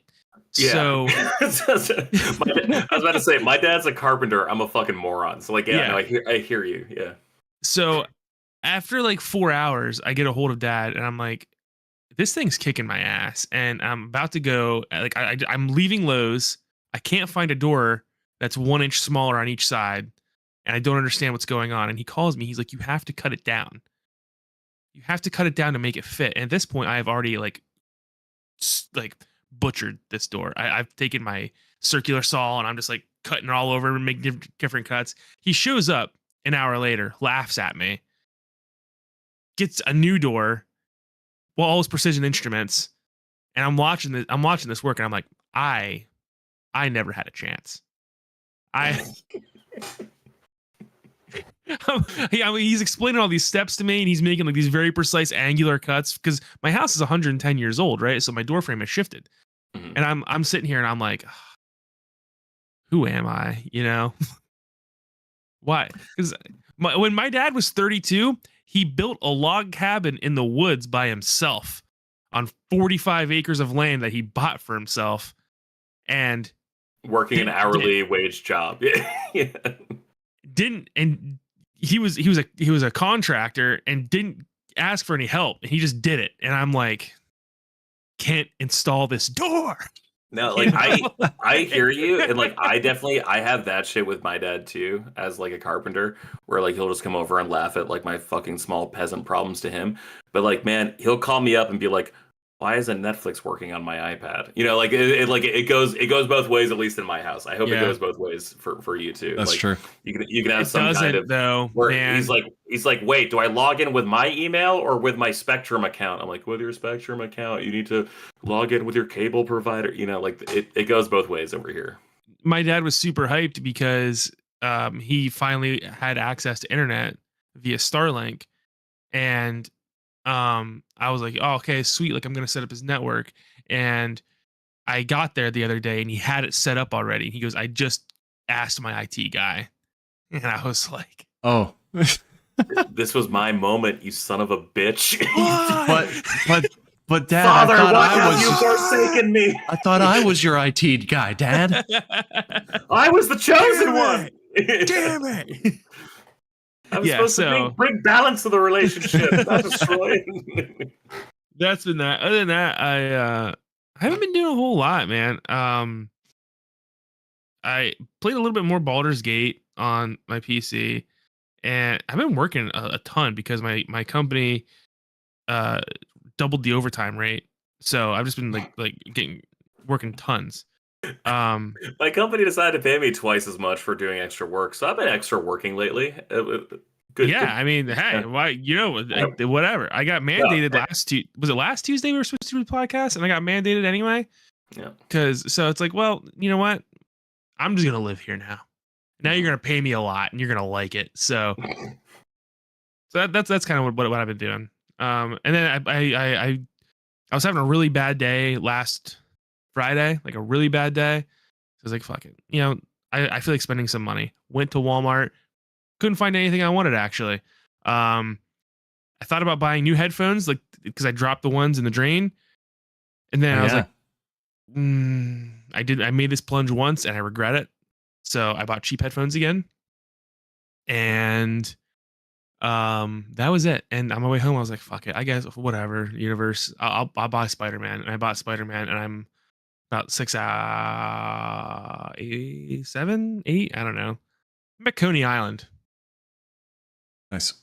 Speaker 5: Yeah.
Speaker 4: So
Speaker 5: I was about to say, my dad's a carpenter. I'm a fucking moron. So like, yeah. No, I hear you. Yeah.
Speaker 4: So after like 4 hours, I get a hold of dad and I'm like, this thing's kicking my ass. And I'm about to go, like, I'm leaving Lowe's. I can't find a door that's 1 inch smaller on each side. And I don't understand what's going on. And he calls me. He's like, you have to cut it down. You have to cut it down to make it fit. And at this point, I've already like butchered this door. I've taken my circular saw and I'm just like cutting it all over and making different cuts. He shows up an hour later, laughs at me, gets a new door, well, all his precision instruments, and I'm watching this work, and I'm like, I never had a chance. Yeah, I mean, he's explaining all these steps to me, and he's making like these very precise angular cuts because my house is 110 years old, right? So my door frame has shifted, and I'm sitting here and I'm like, who am I? You know, why? Because when my dad was 32, he built a log cabin in the woods by himself on 45 acres of land that he bought for himself, and
Speaker 5: working an hourly wage job. Yeah.
Speaker 4: And he was a contractor and didn't ask for any help. He just did it. And I'm like, can't install this door.
Speaker 5: No, like I hear you, and like I have that shit with my dad too, as like a carpenter, where like he'll just come over and laugh at like my fucking small peasant problems to him. But like, man, he'll call me up and be like, why isn't Netflix working on my iPad? You know, like it goes both ways, at least in my house. I hope it goes both ways for you too.
Speaker 3: That's
Speaker 5: like,
Speaker 3: true.
Speaker 5: You can have some kind of
Speaker 4: though,
Speaker 5: where
Speaker 4: man.
Speaker 5: he's like, wait, do I log in with my email or with my Spectrum account? I'm like, with your Spectrum account, you need to log in with your cable provider. You know, like it goes both ways over here.
Speaker 4: My dad was super hyped because he finally had access to internet via Starlink, and I was like, oh, okay, sweet. Like, I'm going to set up his network. And I got there the other day and he had it set up already. He goes, I just asked my IT guy. And I was like,
Speaker 3: oh,
Speaker 5: this was my moment, you son of a bitch.
Speaker 3: but Dad,
Speaker 5: Father,
Speaker 3: I thought
Speaker 5: why
Speaker 3: I
Speaker 5: have
Speaker 3: was
Speaker 5: you forsaken me?
Speaker 3: I thought I was your IT guy, Dad.
Speaker 5: I was the chosen one.
Speaker 4: Damn it.
Speaker 5: I was supposed to bring balance to the relationship, not destroy it.
Speaker 4: That's been that. Other than that, I haven't been doing a whole lot, man. I played a little bit more Baldur's Gate on my PC, and I've been working a ton because my company doubled the overtime rate. So I've just been working tons.
Speaker 5: My company decided to pay me twice as much for doing extra work, so I've been extra working lately. Good.
Speaker 4: I mean, hey, why? You know, whatever. I got mandated last Tuesday we were supposed to do the podcast, and I got mandated anyway.
Speaker 5: Yeah.
Speaker 4: So it's like, well, you know what? I'm just gonna live here now. Now you're gonna pay me a lot, and you're gonna like it. So that's kind of what I've been doing. And then I was having a really bad day last Friday, like a really bad day. So I was like, fuck it. You know, I feel like spending some money. Went to Walmart. Couldn't find anything I wanted, actually. I thought about buying new headphones, like because I dropped the ones in the drain, and then I was like, I made this plunge once and I regret it, so I bought cheap headphones again, and that was it. And on my way home, I was like, fuck it, I guess whatever, universe, I'll buy Spider-Man, and I bought Spider-Man, and I'm about 6 7 8, I don't know. I'm at Coney Island.
Speaker 3: Nice.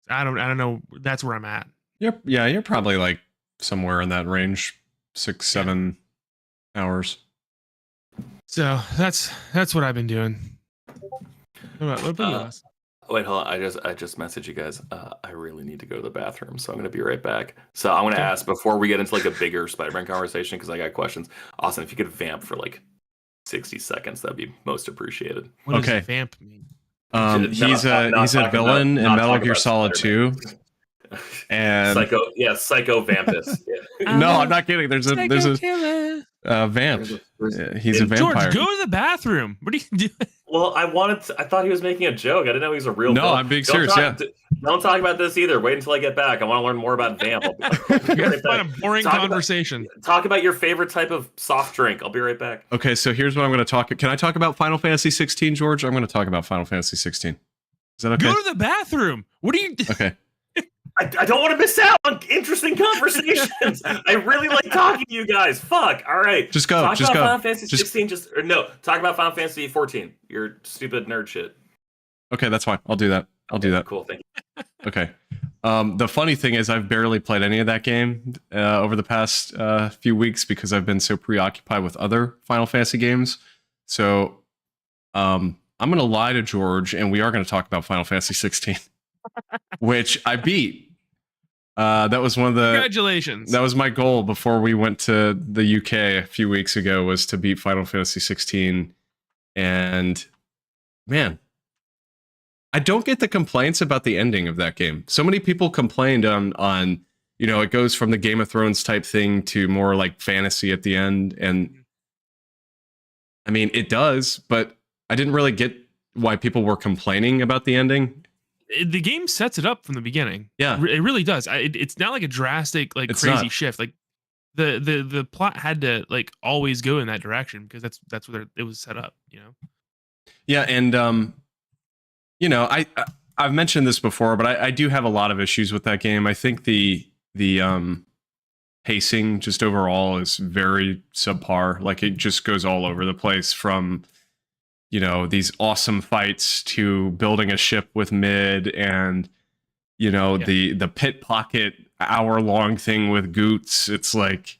Speaker 4: I don't know. That's where I'm at.
Speaker 3: You're probably like somewhere in that range, 6-7 hours.
Speaker 4: So that's what I've been doing. What about you, Ross?
Speaker 5: Wait, hold on. I just messaged you guys. I really need to go to the bathroom, so I'm gonna be right back. So I'm gonna ask before we get into like a bigger Spider-Man conversation, because I got questions. Austin, if you could vamp for like 60 seconds, that'd be most appreciated.
Speaker 4: What does vamp mean?
Speaker 3: He's a villain in Metal Gear Solid 2. And
Speaker 5: Psycho Vampus. Yeah.
Speaker 3: No, I'm not kidding. There's a vamp. He's a vampire.
Speaker 4: George, go to the bathroom. What are you doing?
Speaker 5: Well, I thought he was making a joke. I didn't know he was a real villain.
Speaker 3: I'm being serious.
Speaker 5: Don't talk about this either. Wait until I get back. I want to learn more about Vamp.
Speaker 4: Find a boring conversation.
Speaker 5: Talk about your favorite type of soft drink. I'll be right back.
Speaker 3: Okay, so here's what I'm going to talk. Can I talk about Final Fantasy 16, George? I'm going to talk about Final Fantasy 16. Is that okay?
Speaker 4: Go to the bathroom. What are you?
Speaker 3: Okay.
Speaker 5: I don't want to miss out on interesting conversations. I really like talking to you guys. Fuck. All right.
Speaker 3: Just go.
Speaker 5: Talk
Speaker 3: just
Speaker 5: about
Speaker 3: go.
Speaker 5: Final Fantasy 16. Talk about Final Fantasy 14. Your stupid nerd shit.
Speaker 3: Okay, that's fine. I'll do that. I'll do that.
Speaker 5: Cool. Thank you.
Speaker 3: Okay. The funny thing is I've barely played any of that game over the past few weeks because I've been so preoccupied with other Final Fantasy games. So I'm going to lie to George, and we are going to talk about Final Fantasy 16, which I beat. That was one of the
Speaker 4: Congratulations.
Speaker 3: That was my goal before we went to the UK a few weeks ago, was to beat Final Fantasy 16. And man, I don't get the complaints about the ending of that game. So many people complained on it goes from the Game of Thrones type thing to more like fantasy at the end. And I mean, it does, but I didn't really get why people were complaining about the ending.
Speaker 4: The game sets it up from the beginning.
Speaker 3: Yeah,
Speaker 4: it really does. It's not like a drastic, crazy shift. Like the plot had to like always go in that direction because that's where it was set up.
Speaker 3: Yeah, and I've mentioned this before, but I do have a lot of issues with that game. I think the pacing just overall is very subpar. Like it just goes all over the place from these awesome fights to building a ship with mid and the pit pocket hour-long thing with Goots. It's like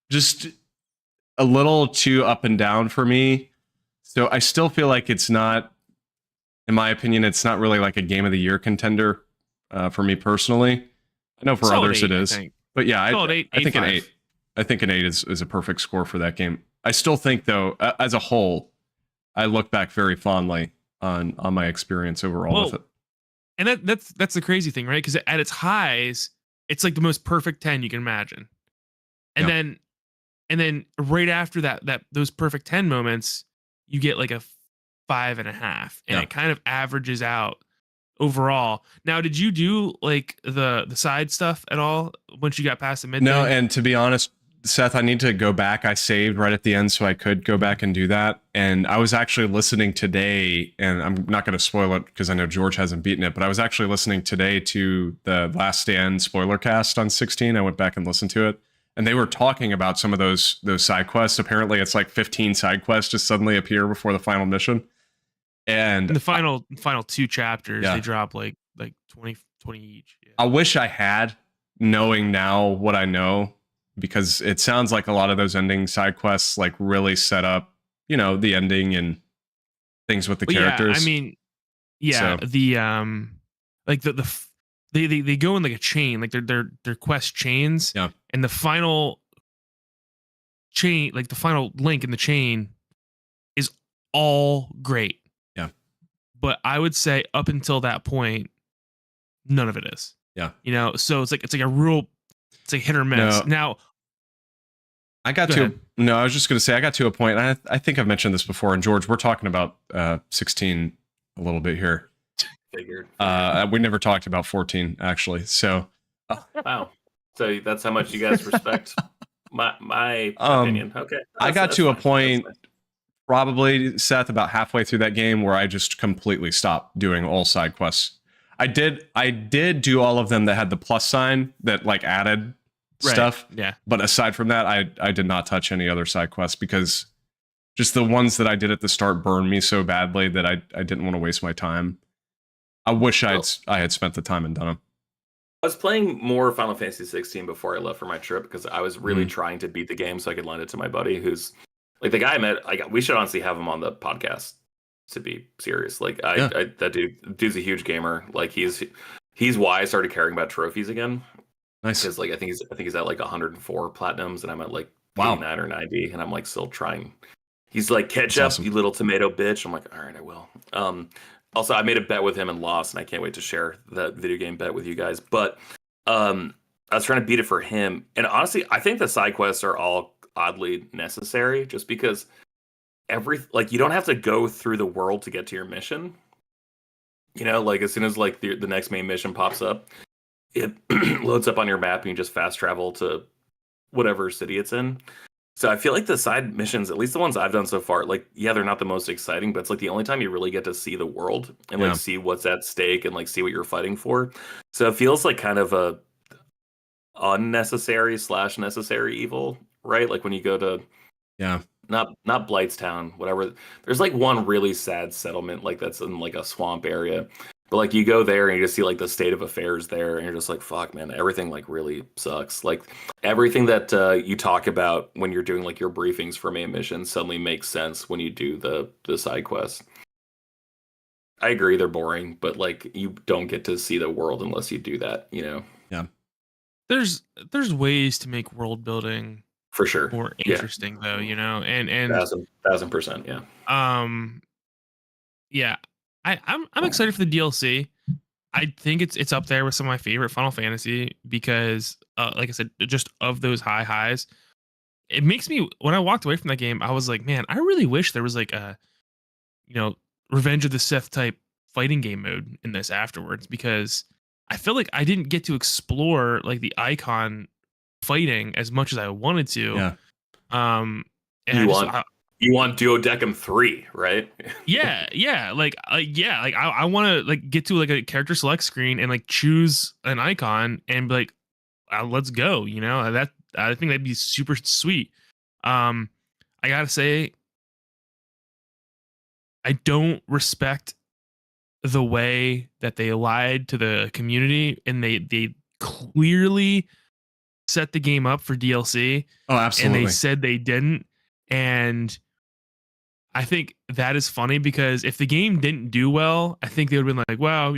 Speaker 3: just a little too up and down for me. So I still feel like it's not, in my opinion, it's not really like a game of the year contender for me personally. I know for others it is. But yeah, I think an 8. I think an 8 is a perfect score for that game. I still think though, as a whole, I look back very fondly on my experience overall with it.
Speaker 4: And that's the crazy thing, right? Because at its highs, it's like the most perfect 10 you can imagine. And then right after that those perfect 10 moments, you get like a 5.5, and it kind of averages out overall. Now, did you do like the side stuff at all once you got past the mid?
Speaker 3: No, and to be honest, Seth, I need to go back. I saved right at the end so I could go back and do that. And I was actually listening today, and I'm not going to spoil it because I know George hasn't beaten it, but I was actually listening today to the Last Stand spoiler cast on 16. I went back and listened to it, and they were talking about some of those side quests. Apparently it's like 15 side quests just suddenly appear before the final mission. And
Speaker 4: in the final 2 chapters, they drop like 20 each. Yeah.
Speaker 3: I wish I had, knowing now what I know, because it sounds like a lot of those ending side quests like really set up, the ending and things with the characters.
Speaker 4: Yeah, I mean, so. They go in like a chain, like they're quest chains.
Speaker 3: Yeah.
Speaker 4: And the final chain, like the final link in the chain, is all great.
Speaker 3: Yeah.
Speaker 4: But I would say up until that point, none of it is.
Speaker 3: Yeah.
Speaker 4: So it's like a real. It's like hit or miss.
Speaker 3: No.
Speaker 4: Now,
Speaker 3: I was just going to say I got to a point. I think I've mentioned this before. And George, we're talking about 16 a little bit here.
Speaker 5: Figured.
Speaker 3: We never talked about 14 actually. So
Speaker 5: Wow. So that's how much you guys respect my opinion. Okay.
Speaker 3: I got
Speaker 5: That's
Speaker 3: to a
Speaker 5: fine.
Speaker 3: point,
Speaker 5: That's nice.
Speaker 3: probably Seth, about halfway through that game where I just completely stopped doing all side quests. I did do all of them that had the plus sign that like added stuff.
Speaker 4: Yeah.
Speaker 3: But aside from that, I did not touch any other side quests because just the ones that I did at the start burned me so badly that I didn't want to waste my time. I wish I had spent the time and done them.
Speaker 5: I was playing more Final Fantasy 16 before I left for my trip because I was really trying to beat the game so I could lend it to my buddy who's like the guy I met. We should honestly have him on the podcast, to be serious. Like that dude's a huge gamer. Like he's why I started caring about trophies again.
Speaker 3: Nice.
Speaker 5: Because like I think he's at like 104 platinums and I'm at like 89 or 90 and I'm like still trying. He's like, catch up,
Speaker 3: awesome.
Speaker 5: you little tomato bitch. I'm like, all right, I will. Also, I made a bet with him and lost, and I can't wait to share that video game bet with you guys. But I was trying to beat it for him. And honestly, I think the side quests are all oddly necessary just because you don't have to go through the world to get to your mission. You know, like as soon as like the next main mission pops up, it loads up on your map and you just fast travel to whatever city it's in. So I feel like the side missions, at least the ones I've done so far, like, yeah, they're not the most exciting, but it's like the only time you really get to see the world and like see what's at stake and like see what you're fighting for. So it feels like kind of a unnecessary / necessary evil, right? Like when you go to not Blightstown, whatever. There's like one really sad settlement like that's in like a swamp area. But like you go there and you just see like the state of affairs there, and you're just like, fuck, man, everything like really sucks. Like everything that you talk about when you're doing like your briefings for main missions suddenly makes sense when you do the side quests. I agree, they're boring, but like you don't get to see the world unless you do that, you know?
Speaker 3: Yeah.
Speaker 4: There's ways to make world building
Speaker 5: for sure
Speaker 4: more interesting though, you know, and
Speaker 5: 1000%,
Speaker 4: yeah. I'm excited for the DLC. I think it's up there with some of my favorite Final Fantasy because, like I said, just of those highs, it makes me. When I walked away from that game, I was like, man, I really wish there was like a, Revenge of the Sith type fighting game mode in this afterwards because I feel like I didn't get to explore like the icon fighting as much as I wanted to.
Speaker 3: Yeah.
Speaker 4: And
Speaker 5: you want Duodecim 3, right?
Speaker 4: Yeah. Like I want to like get to like a character select screen and like choose an icon and be like, let's go. You know, that I think that'd be super sweet. I gotta say, I don't respect the way that they lied to the community and they clearly set the game up for DLC.
Speaker 3: Oh, absolutely.
Speaker 4: And they said they didn't. And I think that is funny because if the game didn't do well, I think they would have been like, wow,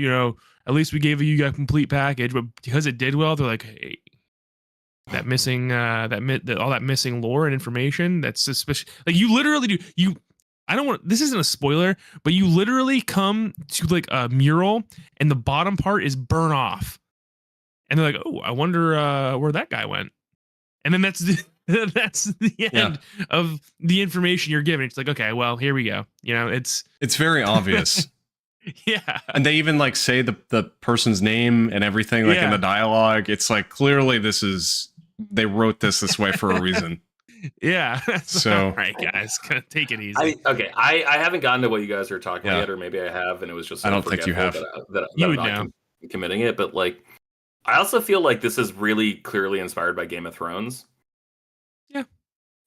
Speaker 4: at least we gave you a complete package. But because it did well, they're like, hey, that missing, all that missing lore and information, that's suspicious. Like you literally do. This isn't a spoiler, but you literally come to like a mural and the bottom part is burn off. And they're like, oh, I wonder where that guy went. And then that's the end of the information you're given. It's like, okay, well, here we go. It's
Speaker 3: very obvious.
Speaker 4: Yeah.
Speaker 3: And they even like say the person's name and everything like in the dialogue. It's like clearly they wrote this way for a reason.
Speaker 4: Yeah.
Speaker 3: So
Speaker 4: all right, guys, take it easy.
Speaker 5: I haven't gotten to what you guys are talking about yet, or maybe I have, and it was just
Speaker 3: I don't think you have
Speaker 5: that I'm not committing it. But like, I also feel like this is really clearly inspired by Game of Thrones.
Speaker 4: Yeah.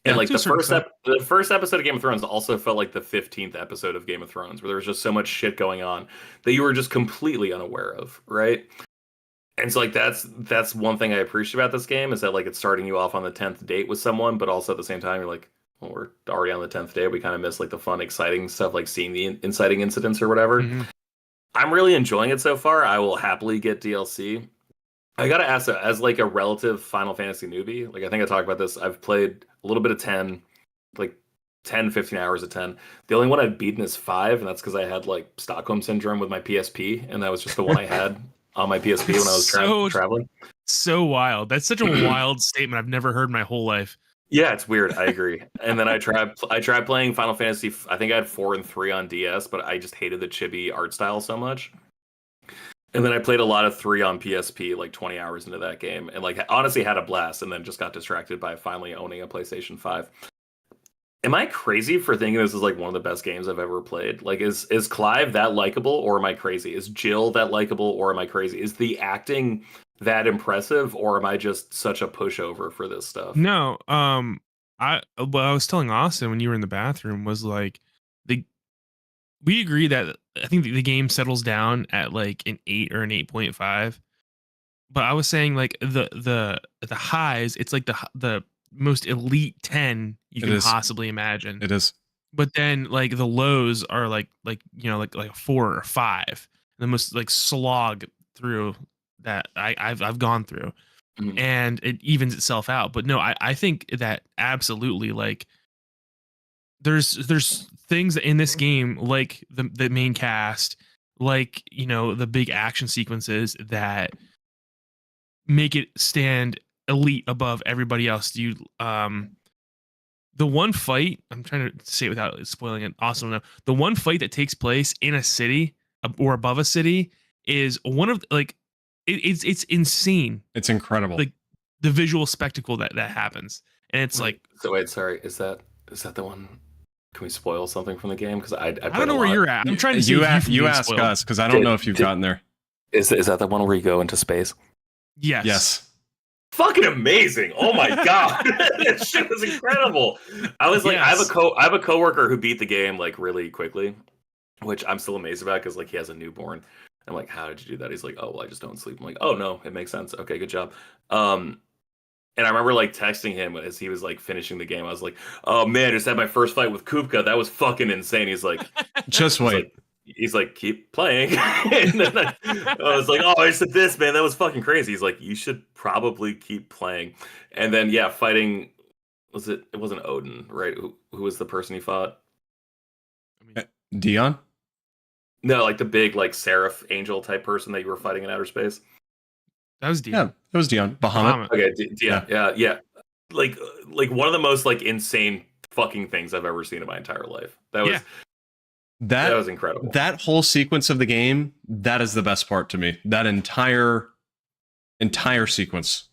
Speaker 5: And like the first episode of Game of Thrones also felt like the 15th episode of Game of Thrones, where there was just so much shit going on that you were just completely unaware of, right? And so like that's one thing I appreciate about this game is that like it's starting you off on the 10th date with someone, but also at the same time you're like, well, we're already on the 10th day. We kind of miss like the fun, exciting stuff, like seeing the inciting incidents or whatever. Mm-hmm. I'm really enjoying it so far. I will happily get DLC. I gotta ask, as like a relative Final Fantasy newbie, like I think I talked about this, I've played a little bit of 10, like 10, 15 hours of 10. The only one I've beaten is 5, and that's because I had like Stockholm Syndrome with my PSP, and that was just the one I had on my PSP when I was traveling.
Speaker 4: So wild. That's such a wild statement I've never heard in my whole life.
Speaker 5: Yeah, it's weird. I agree. And then I tried playing Final Fantasy, I think I had 4 and 3 on DS, but I just hated the chibi art style so much. And then I played a lot of 3 on PSP, like 20 hours into that game, and like honestly had a blast, and then just got distracted by finally owning a PlayStation 5. Am I crazy for thinking this is like one of the best games I've ever played? Like, is Clive that likable, or am I crazy? Is Jill that likable, or am I crazy? Is the acting that impressive, or am I just such a pushover for this stuff?
Speaker 4: No, I what I was telling Austin when you were in the bathroom was like the we agree that I think the game settles down at like an 8 or an 8.5. But I was saying like the highs, it's like the most elite 10 you
Speaker 3: It
Speaker 4: can
Speaker 3: is.
Speaker 4: possibly imagine.
Speaker 3: It is.
Speaker 4: But then like the lows are like like a 4 or 5. The most like slog through that I've gone through.
Speaker 5: Mhm.
Speaker 4: And it evens itself out. But no, I think that absolutely like there's things in this game like the main cast, like the big action sequences that make it stand elite above everybody else. The one fight, I'm trying to say it without spoiling it. Also, no, the one fight that takes place in a city or above a city is one of like it's insane.
Speaker 3: It's incredible.
Speaker 4: Like the visual spectacle that happens, and it's like
Speaker 5: So wait, sorry, is that the one? Can we spoil something from the game? Because I
Speaker 4: don't know where you're at. I'm trying to
Speaker 3: you
Speaker 4: save
Speaker 3: you
Speaker 4: from
Speaker 3: ask
Speaker 4: being spoiled.
Speaker 3: us because I don't know if you've gotten there.
Speaker 5: Is that the one where you go into space?
Speaker 4: Yes.
Speaker 3: Yes.
Speaker 5: Fucking amazing! Oh my god, that shit was incredible. I was like,
Speaker 4: Yes.
Speaker 5: I have a coworker who beat the game like really quickly, which I'm still amazed about because like he has a newborn. I'm like, how did you do that? He's like, oh, well, I just don't sleep. I'm like, oh no, it makes sense. Okay, good job. And I remember like texting him as he was like finishing the game. I was like, oh man, just had my first fight with Kupka. That was fucking insane. He's like,
Speaker 3: Just wait.
Speaker 5: he's like, keep playing. And then I was like, oh, I just did this, man. That was fucking crazy. He's like, you should probably keep playing. And then yeah, fighting it wasn't Odin, right? Who was the person he fought?
Speaker 3: Dion?
Speaker 5: No, like the big like seraph angel type person that you were fighting in outer space.
Speaker 4: That was deep.
Speaker 3: Yeah, it was Dion. Bahamut.
Speaker 5: Okay, yeah. Like one of the most like insane fucking things I've ever seen in my entire life. That was that was incredible.
Speaker 3: That whole sequence of the game, that is the best part to me. That entire sequence.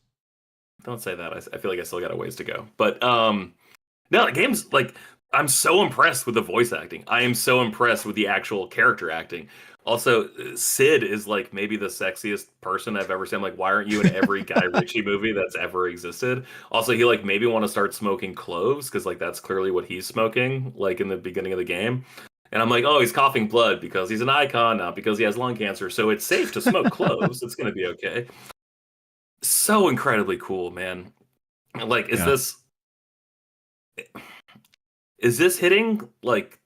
Speaker 5: Don't say that. I feel like I still got a ways to go. But no, the game's like I'm so impressed with the voice acting. I am so impressed with the actual character acting. Also, Sid is like maybe the sexiest person I've ever seen. I'm like, why aren't you in every Guy Ritchie movie that's ever existed? Also, he like maybe want to start smoking cloves because like that's clearly what he's smoking like in the beginning of the game. And I'm like, oh, he's coughing blood because he's an icon, not because he has lung cancer. So it's safe to smoke cloves. It's gonna be okay. So incredibly cool, man. Like, is this hitting like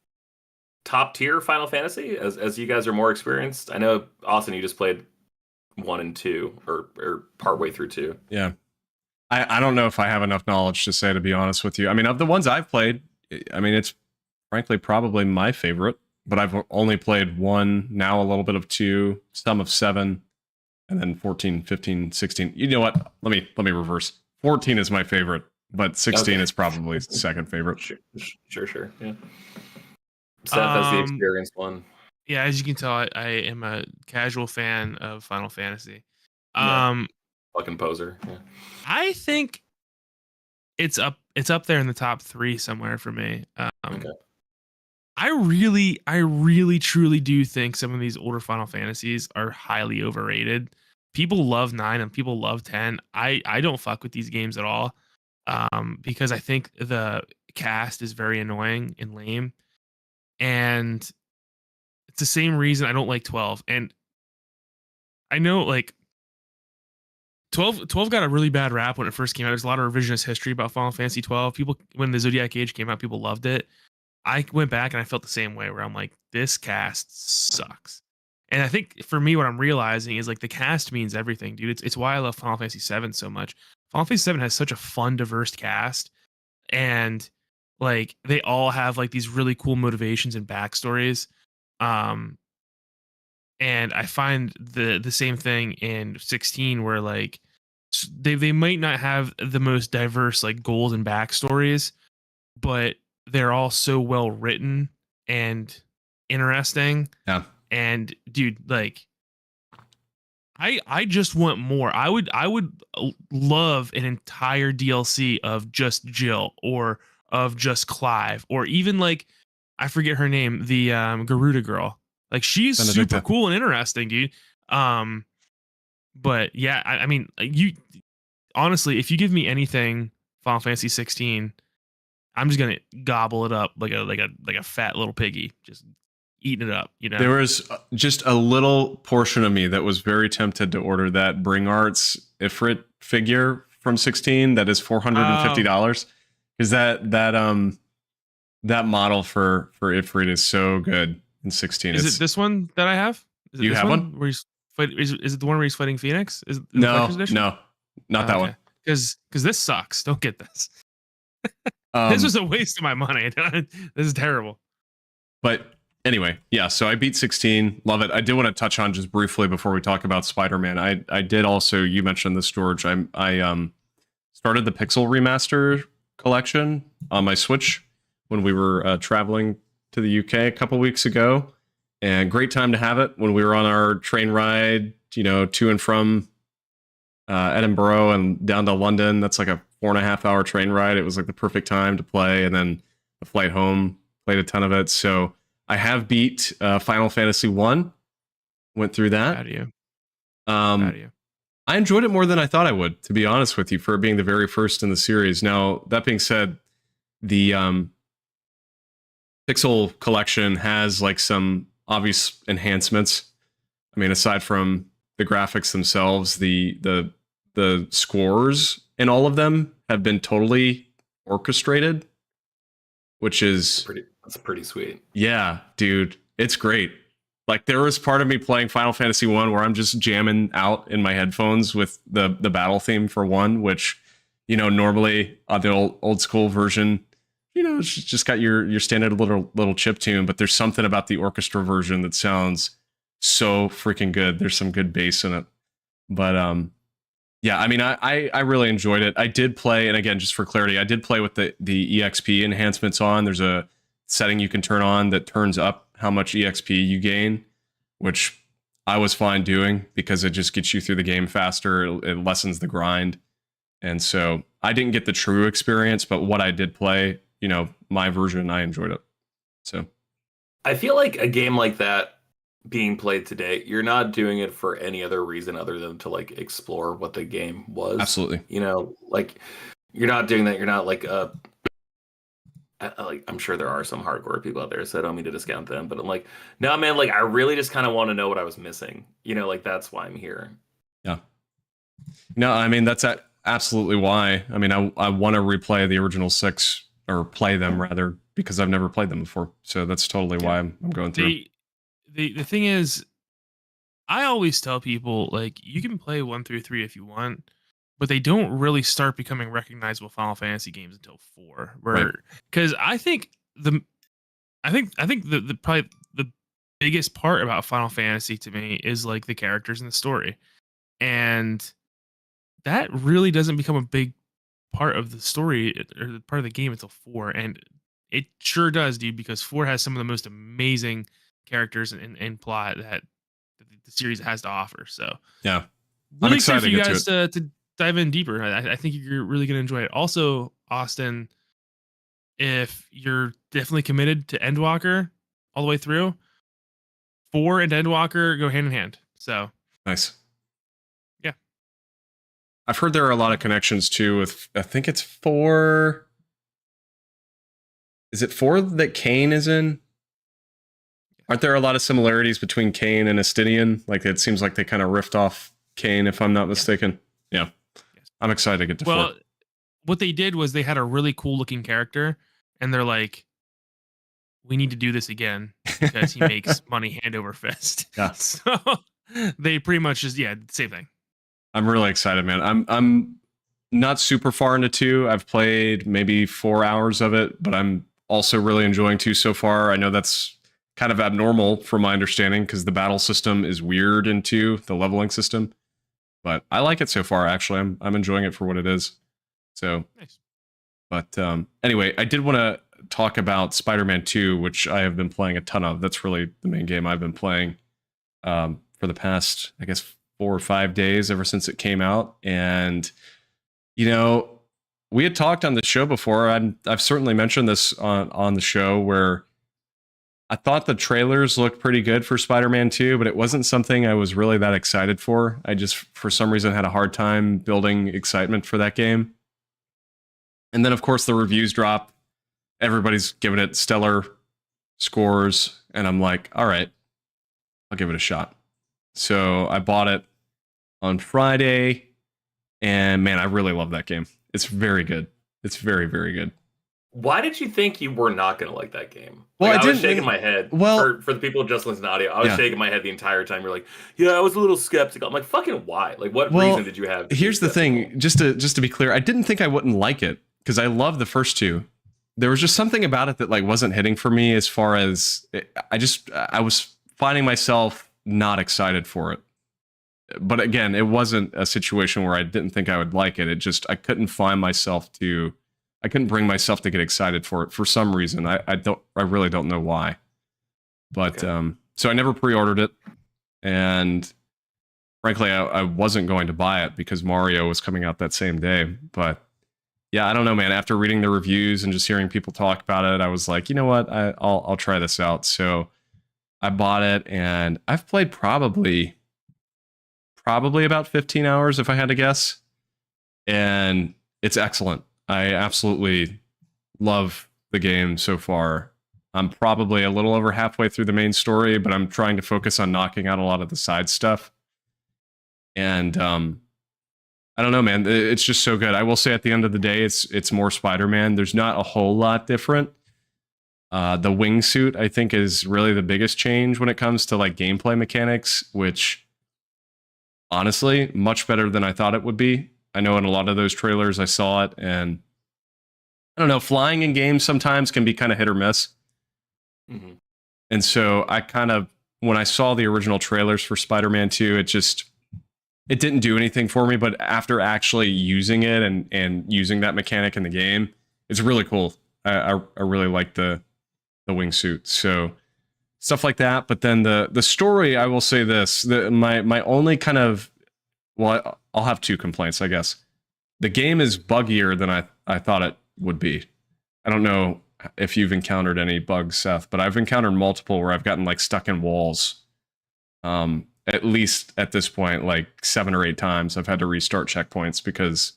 Speaker 5: top tier Final Fantasy as you guys are more experienced? I know Austin, you just played 1 and 2 or partway through 2.
Speaker 3: Yeah. I don't know if I have enough knowledge to say, to be honest with you. I mean, of the ones I've played, I mean, it's frankly probably my favorite, but I've only played 1, now a little bit of 2, some of 7, and then 14, 15, 16. You know what? Let me reverse. 14 is my favorite, but 16 is probably second favorite.
Speaker 5: Sure. Yeah. Seth has the experienced one.
Speaker 4: Yeah, as you can tell, I am a casual fan of Final Fantasy.
Speaker 5: Fucking poser. Yeah.
Speaker 4: I think it's up there in the top 3 somewhere for me.
Speaker 5: Okay.
Speaker 4: I really truly do think some of these older Final Fantasies are highly overrated. People love 9 and people love 10. I don't fuck with these games at all. Because I think the cast is very annoying and lame. And it's the same reason I don't like 12. And I know like 12 got a really bad rap when it first came out. There's a lot of revisionist history about Final Fantasy 12. People, when the Zodiac Age came out, people loved it. I went back and I felt the same way where I'm like, this cast sucks. And I think for me, what I'm realizing is like the cast means everything, dude. It's why I love Final Fantasy 7 so much. Final Fantasy 7 has such a fun, diverse cast. And like they all have like these really cool motivations and backstories. And I find the same thing in 16 where like they might not have the most diverse like goals and backstories, but they're all so well written and interesting.
Speaker 3: Yeah.
Speaker 4: And dude, like I just want more. I would love an entire DLC of just Jill or of just Clive or even like I forget her name, the Garuda girl. Like she's super
Speaker 3: Benedicta.
Speaker 4: cool and interesting, dude. Um, but yeah, I mean, you honestly, if you give me anything Final Fantasy 16, I'm just gonna gobble it up like a fat little piggy, just eating it up. You know,
Speaker 3: There was just a little portion of me that was very tempted to order that Bring Arts Ifrit figure from 16 that is $450 because that model for Ifrit is so good in 16.
Speaker 4: is it this one that I have? Is it
Speaker 3: You
Speaker 4: this
Speaker 3: have one?
Speaker 4: where he's fight? Is it the one where he's fighting Phoenix? Is it the collector's edition?
Speaker 3: No, not that one.
Speaker 4: Because this sucks. Don't get this.
Speaker 3: Um,
Speaker 4: This was a waste of my money. This is terrible.
Speaker 3: But anyway, yeah, so I beat 16. Love it. I did want to touch on just briefly before we talk about Spider-Man. I did also, you mentioned this, George. I started the Pixel Remaster collection on my Switch when we were traveling to the UK a couple weeks ago. And great time to have it when we were on our train ride, to and from Edinburgh and down to London. That's like a 4.5 hour train ride. It was like the perfect time to play. And then the flight home, played a ton of it. So I have beat Final Fantasy 1. Went through that.
Speaker 4: How do you?
Speaker 3: I enjoyed it more than I thought I would, to be honest with you, for it being the very first in the series. Now, that being said, the Pixel collection has like some obvious enhancements. I mean, aside from the graphics themselves, the scores in all of them have been totally orchestrated, which is
Speaker 5: That's pretty sweet.
Speaker 3: Yeah, dude, it's great. Like there was part of me playing Final Fantasy 1 where I'm just jamming out in my headphones with the battle theme for 1, which normally on the old school version, it's just got your standard little chip tune, but there's something about the orchestra version that sounds so freaking good. There's some good bass in it. But yeah, I mean, I really enjoyed it. I did play, and again, just for clarity, I did play with the EXP enhancements on. There's a setting you can turn on that turns up how much EXP you gain, which I was fine doing because it just gets you through the game faster. It lessens the grind. And so I didn't get the true experience, but what I did play, my version, I enjoyed it. So
Speaker 5: I feel like a game like that being played today, you're not doing it for any other reason other than to like explore what the game was.
Speaker 3: Absolutely.
Speaker 5: Like you're not doing that. You're not like I'm sure there are some hardcore people out there, so I don't mean to discount them, but I'm like, no, man, like I really just kind of want to know what I was missing. Like that's why I'm here.
Speaker 3: Yeah. No, I mean, that's absolutely why. I mean, I want to replay the original 6 or play them rather because I've never played them before. So that's totally why I'm going through.
Speaker 4: The thing is, I always tell people like you can play 1 through 3 if you want, but they don't really start becoming recognizable Final Fantasy games until 4. Because I think the probably the biggest part about Final Fantasy to me is like the characters and the story, and that really doesn't become a big part of the story or part of the game until 4, and it sure does, dude. Because 4 has some of the most amazing characters and plot that the series has to offer. So
Speaker 3: yeah,
Speaker 4: really
Speaker 3: I'm excited
Speaker 4: for you
Speaker 3: to get
Speaker 4: guys
Speaker 3: to it.
Speaker 4: to dive in deeper. I think you're really going to enjoy it. Also, Austin, if you're definitely committed to Endwalker all the way through, 4 and Endwalker go hand in hand. So
Speaker 3: Nice.
Speaker 4: Yeah.
Speaker 3: I've heard there are a lot of connections too with, I think it's 4. Is it 4 that Kane is in? Aren't there a lot of similarities between Kane and Astidian? Like it seems like they kind of riffed off Kane, if I'm not mistaken. Yeah. I'm excited to get to 4.
Speaker 4: What they did was they had a really cool looking character, and they're like, we need to do this again because he makes money hand over fist.
Speaker 3: Yeah.
Speaker 4: So they pretty much just same thing.
Speaker 3: I'm really excited, man. I'm not super far into 2. I've played maybe 4 hours of it, but I'm also really enjoying 2 so far. I know that's kind of abnormal from my understanding because the battle system is weird in 2, the leveling system. But I like it so far, actually. I'm enjoying it for what it is. So
Speaker 4: Nice.
Speaker 3: But anyway, I did want to talk about Spider-Man 2, which I have been playing a ton of. That's really the main game I've been playing for the past, I guess, 4 or 5 days ever since it came out. And, you know, we had talked on the show before. I've certainly mentioned this on the show where I thought the trailers looked pretty good for Spider-Man 2, but it wasn't something I was really that excited for. I just, for some reason, had a hard time building excitement for that game. And then, of course, the reviews drop. Everybody's giving it stellar scores. And I'm like, all right, I'll give it a shot. So I bought it on Friday. And man, I really love that game. It's very good. It's very, very good.
Speaker 5: Why did you think you were not going to like that game?
Speaker 3: Well,
Speaker 5: I was shaking my head.
Speaker 3: Well,
Speaker 5: for the people who just listen to audio, I was shaking my head the entire time. You're like, yeah, I was a little skeptical. I'm like, fucking why? Like, what reason did you have?
Speaker 3: Here's the thing. Just to be clear, I didn't think I wouldn't like it because I love the first two. There was just something about it that like wasn't hitting for me as far as I was finding myself not excited for it. But again, it wasn't a situation where I didn't think I would like it. It just, I couldn't bring myself to get excited for it for some reason. I really don't know why. But, so I never pre-ordered it. And frankly, I wasn't going to buy it because Mario was coming out that same day. But yeah, I don't know, man. After reading the reviews and just hearing people talk about it, I was like, you know what? I'll try this out. So I bought it and I've played probably about 15 hours if I had to guess. And it's excellent. I absolutely love the game so far. I'm probably a little over halfway through the main story, but I'm trying to focus on knocking out a lot of the side stuff. And I don't know, man. It's just so good. I will say at the end of the day, it's more Spider-Man. There's not a whole lot different. The wingsuit, I think, is really the biggest change when it comes to like gameplay mechanics, which honestly, much better than I thought it would be. I know in a lot of those trailers I saw it, and I don't know, flying in games sometimes can be kind of hit or miss. Mm-hmm. And so I kind of, when I saw the original trailers for Spider-Man 2, it didn't do anything for me, but after actually using it and using that mechanic in the game, it's really cool. I really like the wingsuit. So stuff like that. But then the story, I will say this, my only kind of, well, I'll have two complaints, I guess. The game is buggier than I thought it would be. I don't know if you've encountered any bugs, Seth, but I've encountered multiple where I've gotten like stuck in walls. At least at this point, like 7 or 8 times I've had to restart checkpoints because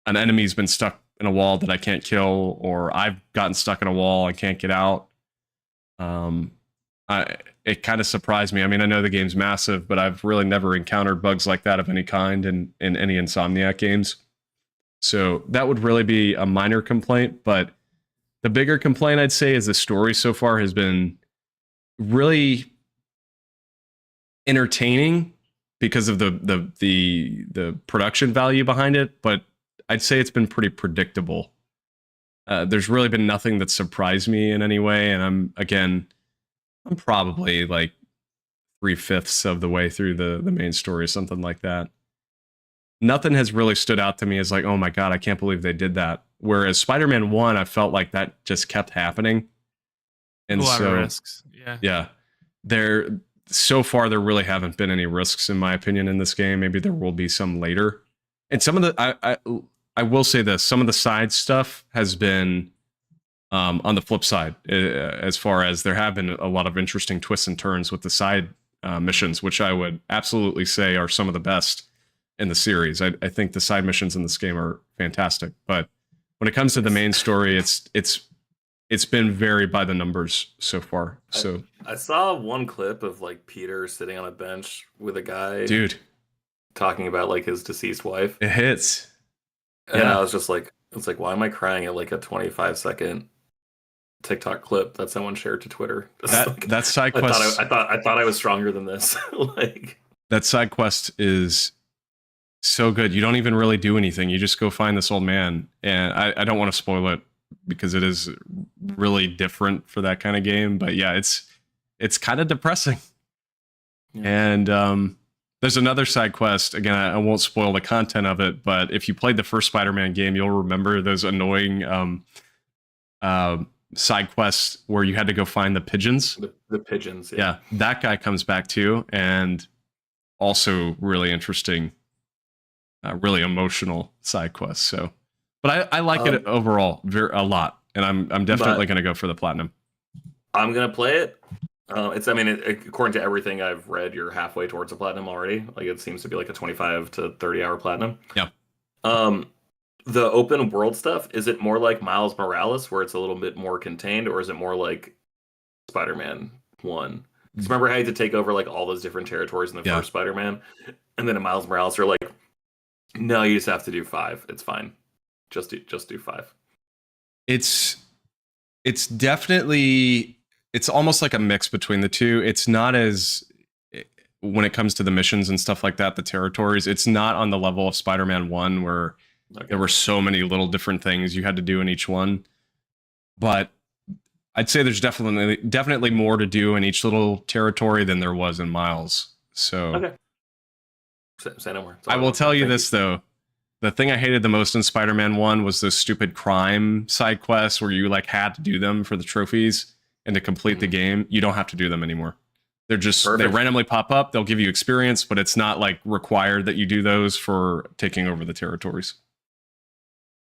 Speaker 3: an enemy's been stuck in a wall that I can't kill, or I've gotten stuck in a wall I can't get out. It kind of surprised me. I mean, I know the game's massive, but I've really never encountered bugs like that of any kind in any Insomniac games. So that would really be a minor complaint. But the bigger complaint, I'd say, is the story so far has been really entertaining because of the production value behind it. But I'd say it's been pretty predictable. There's really been nothing that surprised me in any way. And I'm probably like 3/5 of the way through the main story, something like that. Nothing has really stood out to me as like, oh my God, I can't believe they did that. Whereas Spider-Man 1, I felt like that just kept happening. And
Speaker 4: a lot of risks.
Speaker 3: Yeah. So far, there really haven't been any risks, in my opinion, in this game. Maybe there will be some later. And some of the, I will say this, some of the side stuff has been on the flip side, as far as there have been a lot of interesting twists and turns with the side missions, which I would absolutely say are some of the best in the series. I think the side missions in this game are fantastic. But when it comes to the main story, it's been very by the numbers so far. So
Speaker 5: I saw one clip of like Peter sitting on a bench with a guy,
Speaker 3: dude,
Speaker 5: talking about like his deceased wife.
Speaker 3: It hits.
Speaker 5: And I was just like, it's like, why am I crying at like a 25-second TikTok clip that someone shared to Twitter?
Speaker 3: That side quest.
Speaker 5: I thought I was stronger than this. Like,
Speaker 3: that side quest is so good. You don't even really do anything. You just go find this old man, and I don't want to spoil it because it is really different for that kind of game. But yeah, it's kind of depressing. Yeah. And there's another side quest. Again, I won't spoil the content of it, but if you played the first Spider-Man game, you'll remember those annoying side quests where you had to go find the pigeons.
Speaker 5: The pigeons.
Speaker 3: Yeah, that guy comes back too, and also really interesting, really emotional side quests. So, but I like it overall a lot, and I'm definitely going to go for the platinum.
Speaker 5: I'm going to play it. According to everything I've read, you're halfway towards a platinum already. Like, it seems to be like a 25 to 30 hour platinum.
Speaker 3: Yeah.
Speaker 5: The open world stuff, is it more like Miles Morales, where it's a little bit more contained, or is it more like Spider-Man 1? Because remember how you had to take over like all those different territories in the first Spider-Man, and then in Miles Morales, you're like, no, you just have to do 5. It's fine. Just do 5.
Speaker 3: It's definitely, it's almost like a mix between the two. It's not as, when it comes to the missions and stuff like that, the territories, it's not on the level of Spider-Man 1 where there were so many little different things you had to do in each one. But I'd say there's definitely more to do in each little territory than there was in Miles. So
Speaker 5: okay. Say no more.
Speaker 3: I will tell you this, though. The thing I hated the most in Spider-Man 1 was those stupid crime side quests where you like had to do them for the trophies and to complete the game. You don't have to do them anymore. They're just, they randomly pop up. They'll give you experience, but it's not like required that you do those for taking over the territories.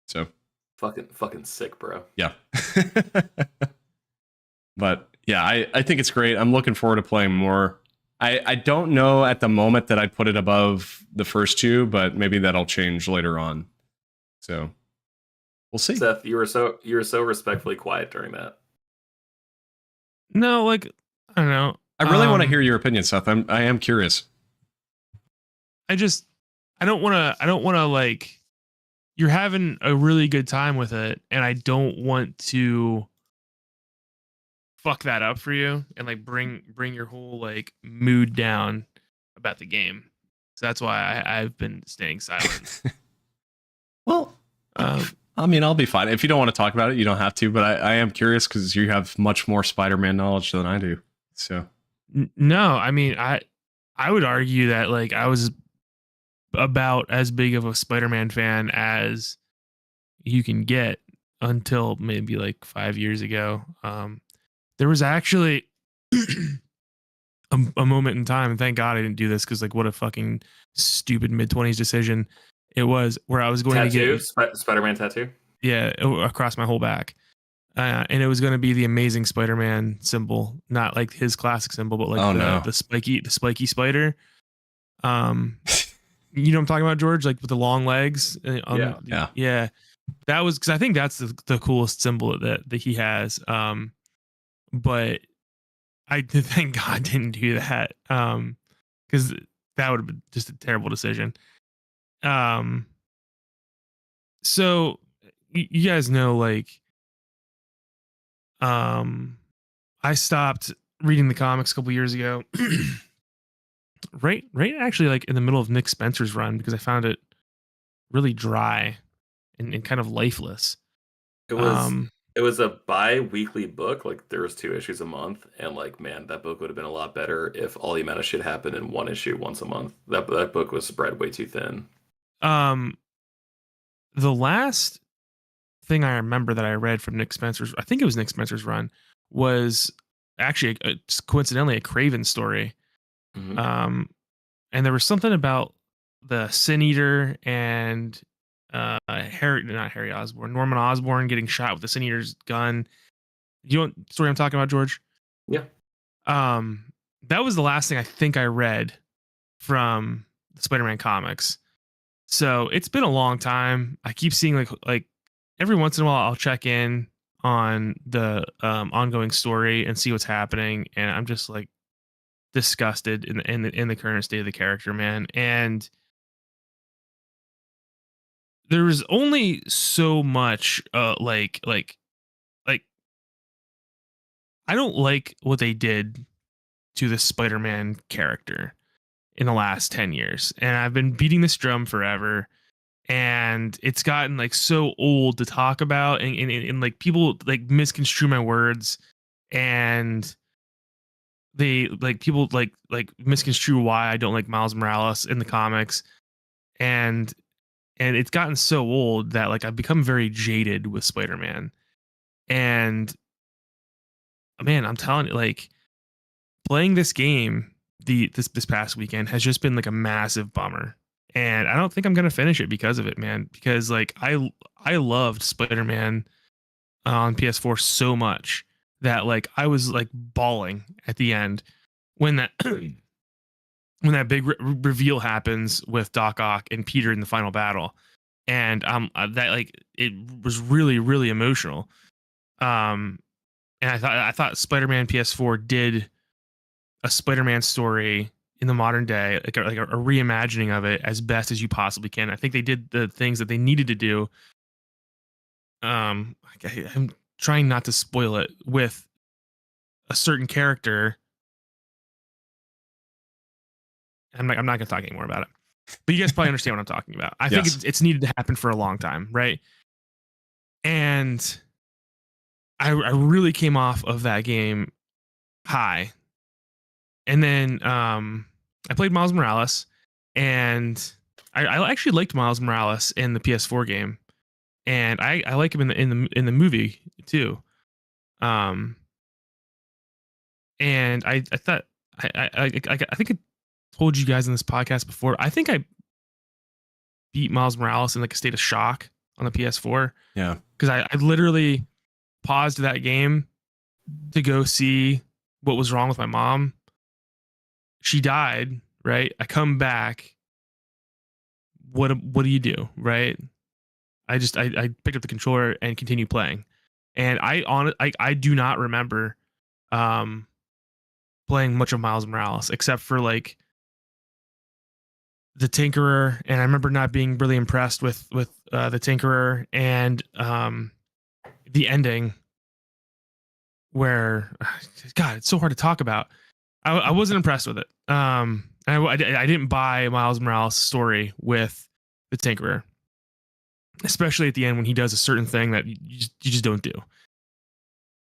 Speaker 3: So
Speaker 5: fucking sick, bro.
Speaker 3: Yeah. But yeah, I think it's great. I'm looking forward to playing more. I don't know at the moment that I'd put it above the first two, but maybe that'll change later on. So we'll see.
Speaker 5: Seth, you were so respectfully quiet during that.
Speaker 4: No, like, I don't know.
Speaker 3: I really want to hear your opinion, Seth. I am curious.
Speaker 4: I don't want to like, you're having a really good time with it, and I don't want to fuck that up for you and like bring your whole like mood down about the game. So that's why I've been staying silent.
Speaker 3: Well, I mean, I'll be fine. If you don't want to talk about it, you don't have to, but I am curious because you have much more Spider-Man knowledge than I do. So
Speaker 4: no, I mean, I would argue that like I was about as big of a Spider-Man fan as you can get until maybe like 5 years ago. There was actually a moment in time, and thank God I didn't do this because like what a fucking stupid mid-20s decision it was, where I was going
Speaker 5: tattoo?
Speaker 4: to get
Speaker 5: Spider-Man tattoo.
Speaker 4: Yeah, across my whole back, and it was going to be the Amazing Spider-Man symbol, not like his classic symbol, but like the spiky spider. You know what I'm talking about, George? Like with the long legs. Yeah. That was because I think that's the coolest symbol that he has. But I thank God didn't do that. Because that would have been just a terrible decision. So you guys know, like, I stopped reading the comics a couple years ago. right actually like in the middle of Nick Spencer's run, because I found it really dry and kind of lifeless.
Speaker 5: It was a bi-weekly book. Like there was 2 issues a month, and like, man, that book would have been a lot better if all the amount of shit happened in 1 issue once a month. That book was spread way too thin.
Speaker 4: The last thing I remember that I read from Nick Spencer's, I think it was Nick Spencer's run, was actually coincidentally a Craven story.
Speaker 5: Mm-hmm.
Speaker 4: And there was something about the Sin Eater and Norman Osborn getting shot with the Sin Eater's gun. You know what story I'm talking about, George?
Speaker 5: Yeah.
Speaker 4: That was the last thing I think I read from the Spider-Man comics. So it's been a long time. I keep seeing like every once in a while I'll check in on the ongoing story and see what's happening, and I'm just like disgusted in the current state of the character, man. And there was only so much like I don't like what they did to the Spider-Man character in the last 10 years. And I've been beating this drum forever, and it's gotten like so old to talk about, and like people like misconstrue my words, and they like people like misconstrue why I don't like Miles Morales in the comics. And it's gotten so old that like I've become very jaded with Spider-Man. And man, I'm telling you, like, playing this game this past weekend has just been like a massive bummer. And I don't think I'm gonna finish it because of it, man. Because like I loved Spider-Man on PS4 so much that like I was like bawling at the end when that when that big reveal happens with Doc Ock and Peter in the final battle, and that like it was really really emotional. And I thought Spider-Man PS4 did a Spider-Man story in the modern day, like a reimagining of it as best as you possibly can. I think they did the things that they needed to do. I'm trying not to spoil it with a certain character. I'm not going to talk anymore about it, but you guys probably understand what I'm talking about. I think it's needed to happen for a long time, right? And I really came off of that game high, and then I played Miles Morales, and I actually liked Miles Morales in the PS4 game, and I like him in the movie too. And I thought I think I told you guys in this podcast before. I think I beat Miles Morales in like a state of shock on the PS4.
Speaker 3: Yeah,
Speaker 4: because I literally paused that game to go see what was wrong with my mom. She died, right? I come back. What do you do, right? I picked up the controller and continued playing, and I do not remember playing much of Miles Morales except for like the Tinkerer, and I remember not being really impressed with the Tinkerer and the ending where, God, it's so hard to talk about. I wasn't impressed with it. I didn't buy Miles Morales' story with the Tinkerer, especially at the end when he does a certain thing that you just don't do.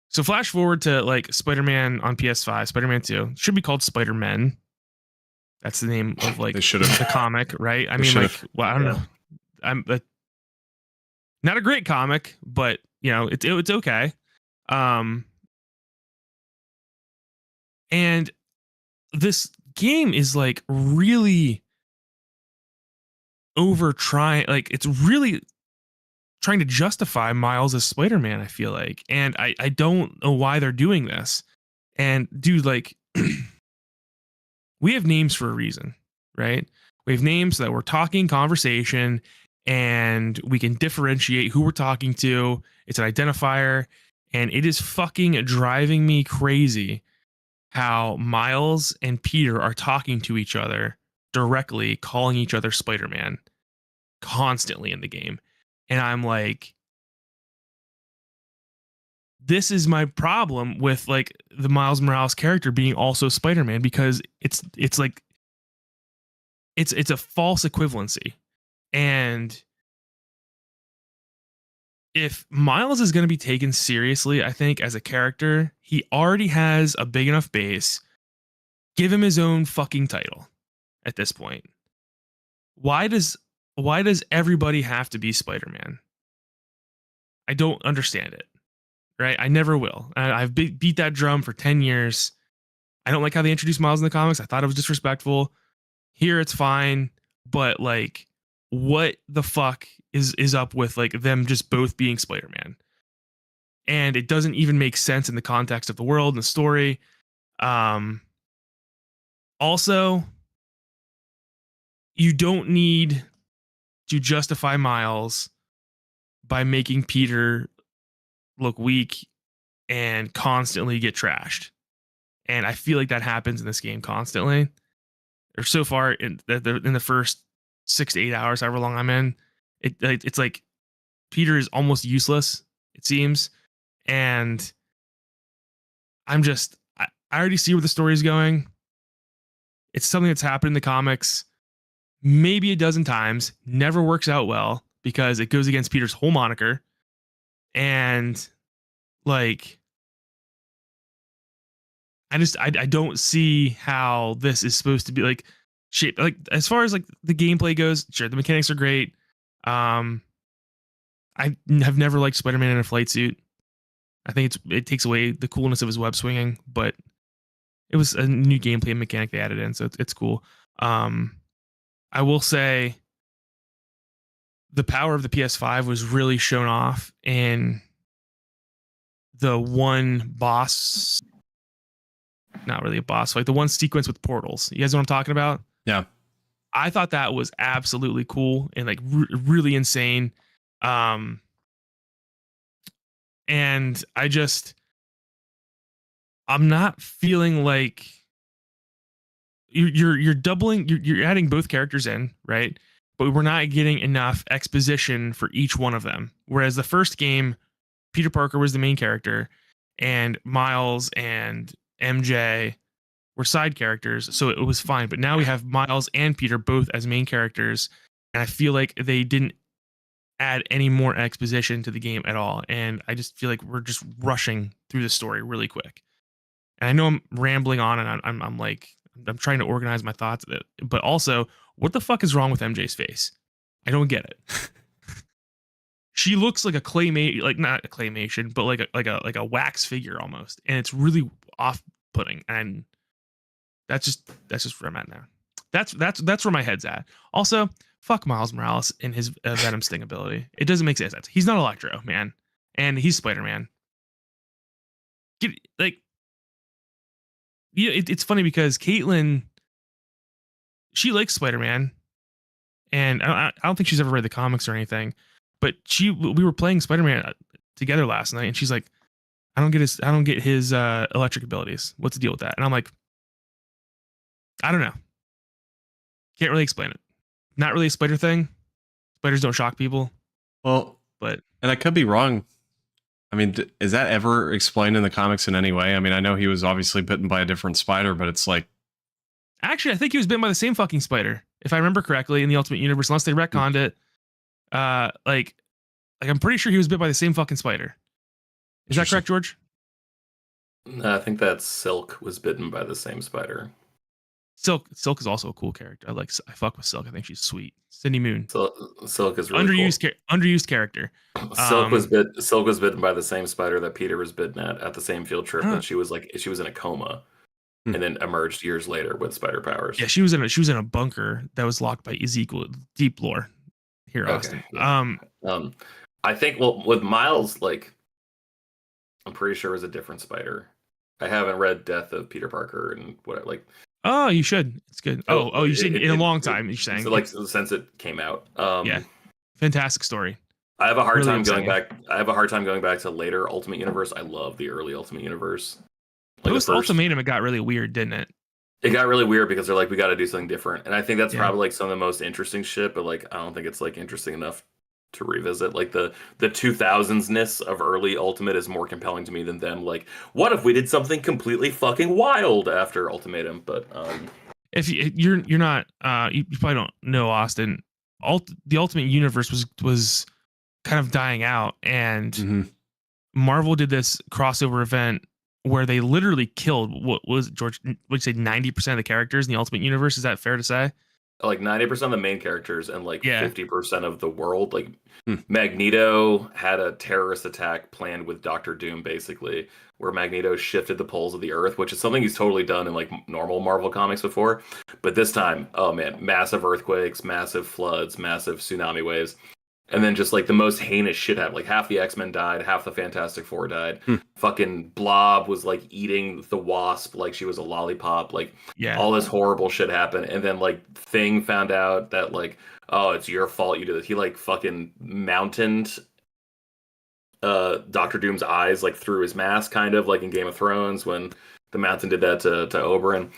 Speaker 4: So flash forward to like Spider-Man on PS5, Spider-Man 2. Should be called Spider-Man. That's the name of like the comic, right? I mean, like, well, I don't know. I'm not a great comic, but you know, it's okay. And this game is like really like it's really trying to justify Miles as Spider-Man, I feel like. And I don't know why they're doing this. And dude, like we have names for a reason, right? We have names that we're talking conversation and we can differentiate who we're talking to. It's an identifier, and it is fucking driving me crazy how Miles and Peter are talking to each other directly, calling each other Spider-Man constantly in the game. And I'm like, this is my problem with like the Miles Morales character being also Spider-Man, because it's like it's a false equivalency. And if Miles is going to be taken seriously, I think as a character, he already has a big enough base. Give him his own fucking title at this point. Why does everybody have to be Spider-Man? I don't understand it. Right? I never will. I've beat that drum for 10 years. I don't like how they introduced Miles in the comics. I thought it was disrespectful. Here it's fine, but like, what the fuck is up with like them just both being Spider-Man? And it doesn't even make sense in the context of the world and the story. Also, you don't need to justify Miles by making Peter look weak and constantly get trashed. And I feel like that happens in this game constantly. Or so far in the first 6 to 8 hours, however long I'm in, it's like Peter is almost useless, it seems. And I already see where the story is going. It's something that's happened in the comics maybe a dozen times, never works out well because it goes against Peter's whole moniker. And like, I don't see how this is supposed to be like shit. Like as far as like the gameplay goes, sure, the mechanics are great. I have never liked Spider-Man in a flight suit. I think it takes away the coolness of his web swinging, but it was a new gameplay mechanic they added in, so it's cool. I will say the power of the PS5 was really shown off in the one boss, not really a boss, like the one sequence with portals. You guys know what I'm talking about?
Speaker 3: Yeah.
Speaker 4: I thought that was absolutely cool and like really insane. And I'm not feeling like you're doubling, you're adding both characters in, right? But we're not getting enough exposition for each one of them. Whereas the first game, Peter Parker was the main character, and Miles and MJ were side characters, so it was fine. But now we have Miles and Peter both as main characters, and I feel like they didn't add any more exposition to the game at all. And I just feel like we're just rushing through the story really quick. And I know I'm rambling on, and I'm trying to organize my thoughts, but also, what the fuck is wrong with MJ's face? I don't get it. She looks like like not a claymation, but like a wax figure almost, and it's really off-putting. And that's just where I'm at now. That's where my head's at. Also, fuck Miles Morales and his Venom Sting ability. It doesn't make sense. He's not Electro, man, and he's Spider-Man. It's funny because Caitlin, she likes Spider-Man, and I don't think she's ever read the comics or anything. But we were playing Spider-Man together last night, and she's like, I don't get his electric abilities. What's the deal with that? And I'm like, I don't know. Can't really explain it. Not really a spider thing. Spiders don't shock people.
Speaker 3: Well,
Speaker 4: and
Speaker 3: I could be wrong. I mean, is that ever explained in the comics in any way? I mean, I know he was obviously bitten by a different spider, but it's like,
Speaker 4: actually, I think he was bitten by the same fucking spider, if I remember correctly, in the Ultimate Universe, unless they retconned it. Like I'm pretty sure he was bit by the same fucking spider. Is that correct, George?
Speaker 5: I think that Silk was bitten by the same spider.
Speaker 4: Silk is also a cool character. I fuck with Silk. I think she's sweet. Cindy Moon.
Speaker 5: Silk is really
Speaker 4: underused character.
Speaker 5: Silk was bitten by the same spider that Peter was bitten at the same field trip, and she was in a coma, and then emerged years later with spider powers.
Speaker 4: Yeah, she was in a bunker that was locked by Ezekiel. Deep lore here, Austin.
Speaker 5: Yeah. I think with Miles, I'm pretty sure it was a different spider. I haven't read Death of Peter Parker and what
Speaker 4: Oh, you should. It's good. You said in a long time. You're saying
Speaker 5: since it came out.
Speaker 4: Yeah, fantastic story.
Speaker 5: I have a hard time going back. I have a hard time going back to later Ultimate Universe. I love the early Ultimate Universe.
Speaker 4: Post Ultimatum, it got really weird, didn't it?
Speaker 5: It got really weird because they're like, we got to do something different, and I think that's probably some of the most interesting shit. But I don't think it's interesting enough to revisit. The 2000s-ness of early Ultimate is more compelling to me than them. What if we did something completely fucking wild after Ultimatum? But
Speaker 4: if you're not, you probably don't know, Austin. The Ultimate Universe was kind of dying out, and Marvel did this crossover event where they literally killed, what was it, George? Would you say 90% of the characters in the Ultimate Universe? Is that fair to say?
Speaker 5: 90% of the main characters and 50% of the world. Magneto had a terrorist attack planned with Doctor Doom, basically, where Magneto shifted the poles of the Earth, which is something he's totally done in normal Marvel comics before. But this time, oh man, massive earthquakes, massive floods, massive tsunami waves. And then just the most heinous shit happened. Half the X-Men died, half the Fantastic Four died. Fucking Blob was eating the Wasp like she was a lollipop. All this horrible shit happened. And then Thing found out that oh, it's your fault you did it. He fucking mountained Doctor Doom's eyes through his mask, kind of in Game of Thrones when the Mountain did that to Oberyn.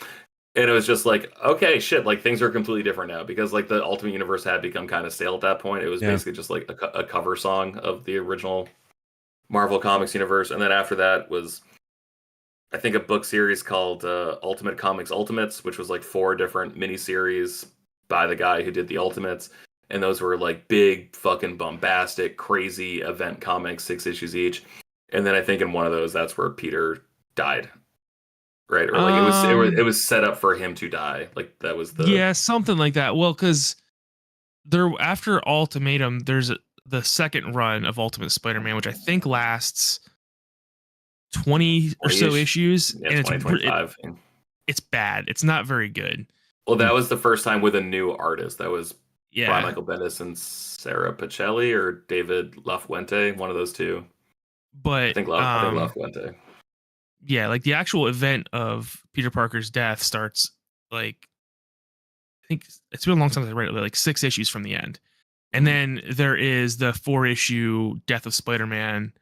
Speaker 5: And it was just okay, shit, things are completely different now because the Ultimate Universe had become kind of stale at that point. It was basically just a cover song of the original Marvel Comics universe. And then after that was, I think, a book series called Ultimate Comics Ultimates, which was 4 different miniseries by the guy who did the Ultimates. And those were big, fucking bombastic, crazy event comics, 6 issues each. And then I think in one of those, that's where Peter died. Right, or it was set up for him to die. That was the
Speaker 4: something like that. Well, because after Ultimatum, there's the second run of Ultimate Spider-Man, which I think lasts 20 or so issues,
Speaker 5: yeah,
Speaker 4: and
Speaker 5: 2025.
Speaker 4: it's bad. It's not very good.
Speaker 5: Well, that was the first time with a new artist. That was
Speaker 4: Yeah.
Speaker 5: Brian Michael Bendis and Sarah Pacelli or David Lafuente, one of those two.
Speaker 4: But
Speaker 5: I think Lafuente.
Speaker 4: Yeah, like the actual event of Peter Parker's death starts like I think it's been a long time since I read it, like 6 issues from the end. And then there is the 4-issue Death of Spider-Man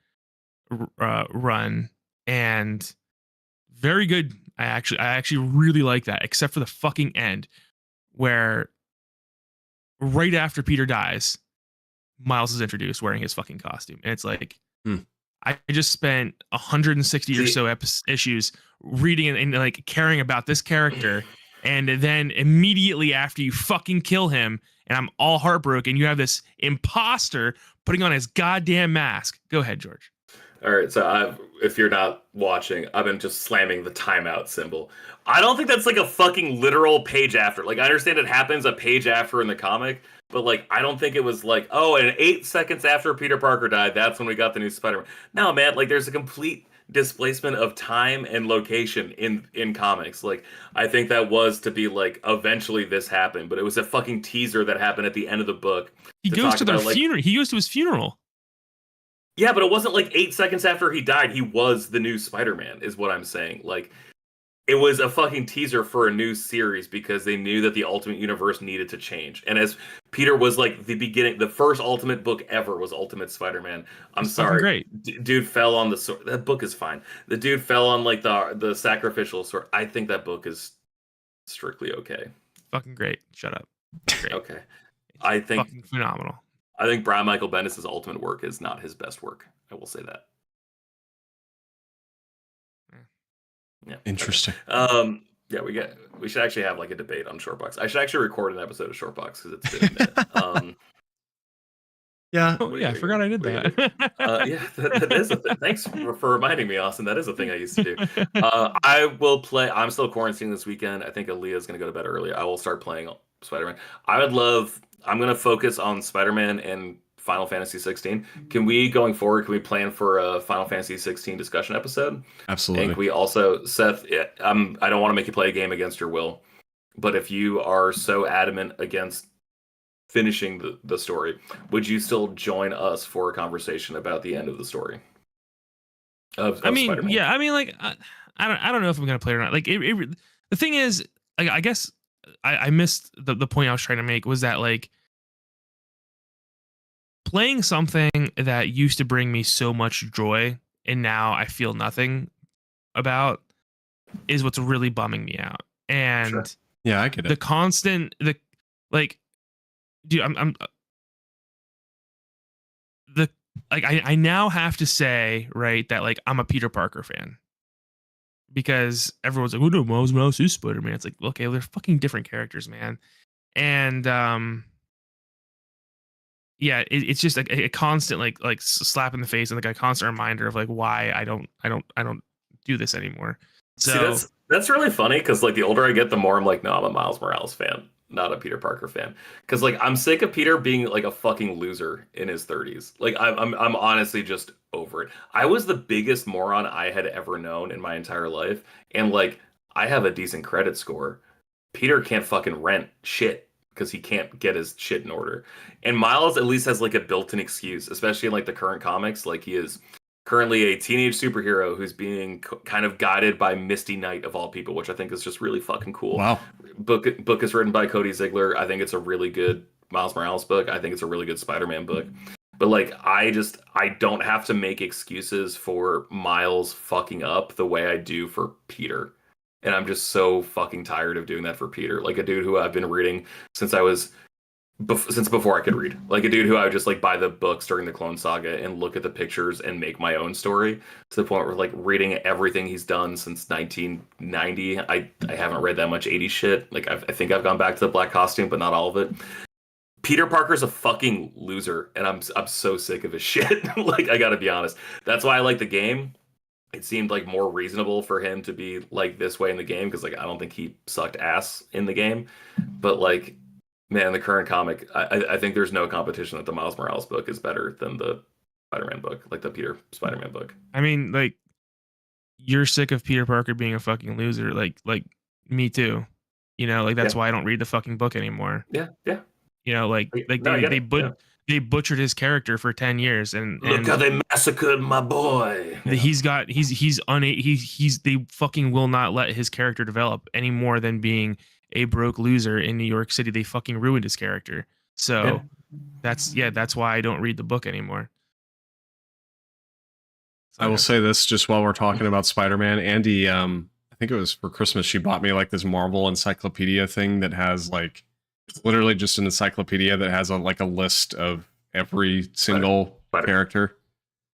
Speaker 4: run, and very good. I actually really like that, except for the fucking end, where right after Peter dies, Miles is introduced wearing his fucking costume, and it's like, I just spent 160 or so issues reading and like caring about this character, and then immediately after you fucking kill him, and I'm all heartbroken, you have this imposter putting on his goddamn mask. Go ahead, George.
Speaker 5: All right, so if you're not watching, I've been just slamming the timeout symbol. I don't think that's like a fucking literal page after. Like, I understand it happens a page after in the comic, but like, I don't think it was like, oh, and 8 seconds after Peter Parker died, that's when we got the new Spider-Man. No, man, like, there's a complete displacement of time and location in comics. Like, I think that was to be like, eventually this happened, but it was a fucking teaser that happened at the end of the book.
Speaker 4: He goes to their funeral. He goes to his funeral.
Speaker 5: Yeah, but it wasn't like 8 seconds after he died, he was the new Spider-Man, is what I'm saying. Like, it was a fucking teaser for a new series because they knew that the Ultimate Universe needed to change. And as Peter was like the beginning, the first Ultimate book ever was Ultimate Spider-Man. I'm sorry.
Speaker 4: Great.
Speaker 5: Dude fell on the sword. That book is fine. The dude fell on like the sacrificial sword. I think that book is strictly okay.
Speaker 4: Fucking great. Shut up. Great.
Speaker 5: Okay. I think
Speaker 4: fucking phenomenal.
Speaker 5: I think Brian Michael Bendis' ultimate work is not his best work. I will say that. Yeah.
Speaker 3: Interesting.
Speaker 5: Yeah, we should actually have like a debate on Shortbox. I should actually record an episode of Shortbox because it's been a minute.
Speaker 3: Yeah.
Speaker 4: Oh, yeah, I forgot I did that.
Speaker 5: Yeah, that is a thing. Thanks for reminding me, Austin. That is a thing I used to do. I will play. I'm still quarantining this weekend. I think Aaliyah's going to go to bed early. I will start playing Spider-Man. I'm going to focus on Spider-Man and Final Fantasy 16. Can we, going forward, plan for a Final Fantasy 16 discussion episode?
Speaker 3: Absolutely.
Speaker 5: And we also, Seth, I don't want to make you play a game against your will, but if you are so adamant against finishing the story, would you still join us for a conversation about the end of the story? Spider-Man?
Speaker 4: Yeah, I mean, like, I don't know if I'm gonna play it or not. Like, the thing is, like, I guess I missed the point I was trying to make was that like playing something that used to bring me so much joy and now I feel nothing about is what's really bumming me out. And
Speaker 5: Sure.
Speaker 3: Yeah, I get it.
Speaker 4: the constant dude, I now have to say, right, that like I'm a Peter Parker fan because everyone's like, oh no, Miles Morales is Spider-Man. It's like, okay, they're fucking different characters, man. And yeah, it's just like a constant like slap in the face and like a constant reminder of like why I don't do this anymore. So
Speaker 5: see, that's really funny because like the older I get, the more I'm like, no, I'm a Miles Morales fan, not a Peter Parker fan. Because like I'm sick of Peter being like a fucking loser in his 30s. Like I'm honestly just over it. I was the biggest moron I had ever known in my entire life, and like I have a decent credit score. Peter can't fucking rent shit because he can't get his shit in order. And Miles at least has like a built-in excuse, especially in like the current comics. Like he is currently a teenage superhero who's being kind of guided by Misty Knight of all people, which I think is just really fucking cool.
Speaker 3: Wow.
Speaker 5: Book is written by Cody Ziegler. I think it's a really good Miles Morales book. I think it's a really good Spider-Man book. But like I don't have to make excuses for Miles fucking up the way I do for Peter. And I'm just so fucking tired of doing that for Peter. Like a dude who I've been reading since before I could read. Like a dude who I would just like buy the books during the Clone Saga and look at the pictures and make my own story, to the point where like reading everything he's done since 1990. I haven't read that much 80s shit. Like I think I've gone back to the Black Costume, but not all of it. Peter Parker's a fucking loser, and I'm so sick of his shit. Like I gotta be honest. That's why I like the game. It seemed like more reasonable for him to be like this way in the game, because like I don't think he sucked ass in the game. But like, man, the current comic, I think there's no competition that the Miles Morales book is better than the Spider-Man book, like the Peter Spider-Man book.
Speaker 4: I mean, like, you're sick of Peter Parker being a fucking loser. Like Me too. Like that's why I don't read the fucking book anymore.
Speaker 5: Yeah, yeah.
Speaker 4: Like
Speaker 5: No, I get it. Yeah.
Speaker 4: they butchered his character for 10 years, and
Speaker 5: Look how they massacred my boy. Yeah.
Speaker 4: he's they fucking will not let his character develop any more than being a broke loser in New York City. They fucking ruined his character. So that's why I don't read the book anymore.
Speaker 3: I will say this just while we're talking about Spider-Man. Andie, I think it was for Christmas, she bought me like this Marvel encyclopedia thing that has like, it's literally just an encyclopedia that has a list of every single character.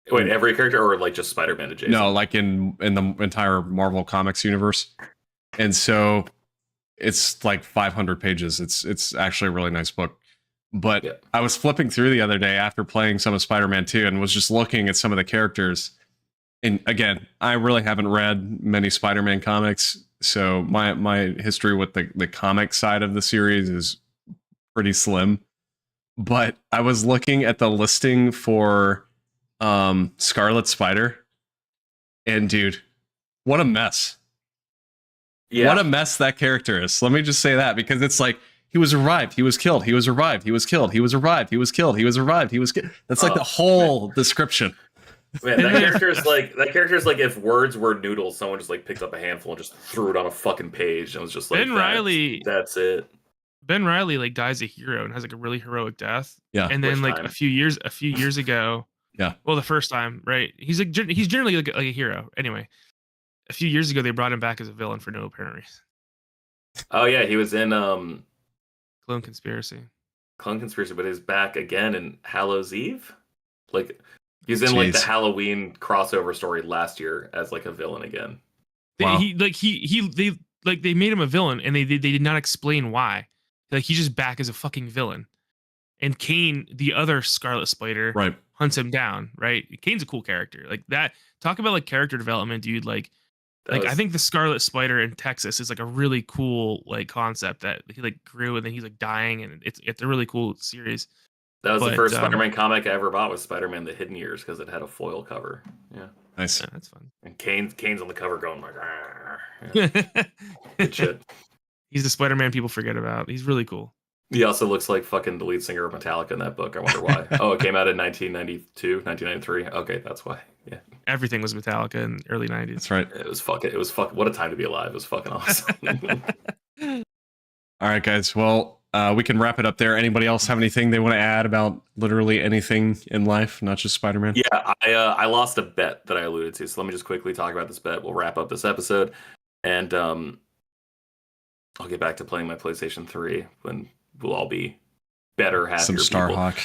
Speaker 5: Wait, every character or like just Spider-Man adjacent?
Speaker 3: No, like in the entire Marvel Comics universe. And so it's like 500 pages. It's actually a really nice book. But I was flipping through the other day after playing some of Spider-Man 2 and was just looking at some of the characters. And again, I really haven't read many Spider-Man comics, so my history with the comic side of the series is pretty slim. But I was looking at the listing for Scarlet Spider, and dude, what a mess. Yeah. What a mess that character is. Let me just say that, because it's like, he was revived, he was killed, he was revived, he was killed, he was revived, he was killed, he was revived, he was killed. That's like the whole description.
Speaker 5: Man, that character is like if words were noodles, someone just like picked up a handful and just threw it on a fucking page and was just like, that's it.
Speaker 4: Ben Reilly like dies a hero and has like a really heroic death.
Speaker 3: Yeah.
Speaker 4: And then a few years ago.
Speaker 3: Yeah.
Speaker 4: Well, the first time, right? He's generally like a hero. Anyway, a few years ago they brought him back as a villain for no apparent reason.
Speaker 5: Oh yeah, he was in
Speaker 4: Clone Conspiracy,
Speaker 5: but he's back again in Hallows Eve. Like he's in like the Halloween crossover story last year as like a villain again.
Speaker 3: Wow.
Speaker 4: They made him a villain and they did not explain why. Like he's just back as a fucking villain. And Kane, the other Scarlet Spider,
Speaker 3: right,
Speaker 4: hunts him down, right? Kane's a cool character. Like that, talk about like character development, dude. I think the Scarlet Spider in Texas is like a really cool like concept that he like grew and then he's like dying, and it's a really cool series.
Speaker 5: That was the first Spider-Man comic I ever bought, was Spider-Man: The Hidden Years, because it had a foil cover. Yeah,
Speaker 3: nice.
Speaker 4: Yeah, that's fun.
Speaker 5: And Kane's on the cover going like, yeah. Good shit.
Speaker 4: He's the Spider-Man people forget about. He's really cool.
Speaker 5: He also looks like fucking the lead singer of Metallica in that book. I wonder why. Oh, it came out in 1992, 1993. Okay, that's why. Yeah.
Speaker 4: Everything was Metallica in the early 90s.
Speaker 3: That's right.
Speaker 5: It was fucking. What a time to be alive. It was fucking awesome.
Speaker 3: All right, guys. Well, we can wrap it up there. Anybody else have anything they want to add about literally anything in life, not just Spider-Man?
Speaker 5: Yeah, I lost a bet that I alluded to. So let me just quickly talk about this bet. We'll wrap up this episode, and I'll get back to playing my PlayStation 3 when we'll all be better, happier
Speaker 3: some Starhawk.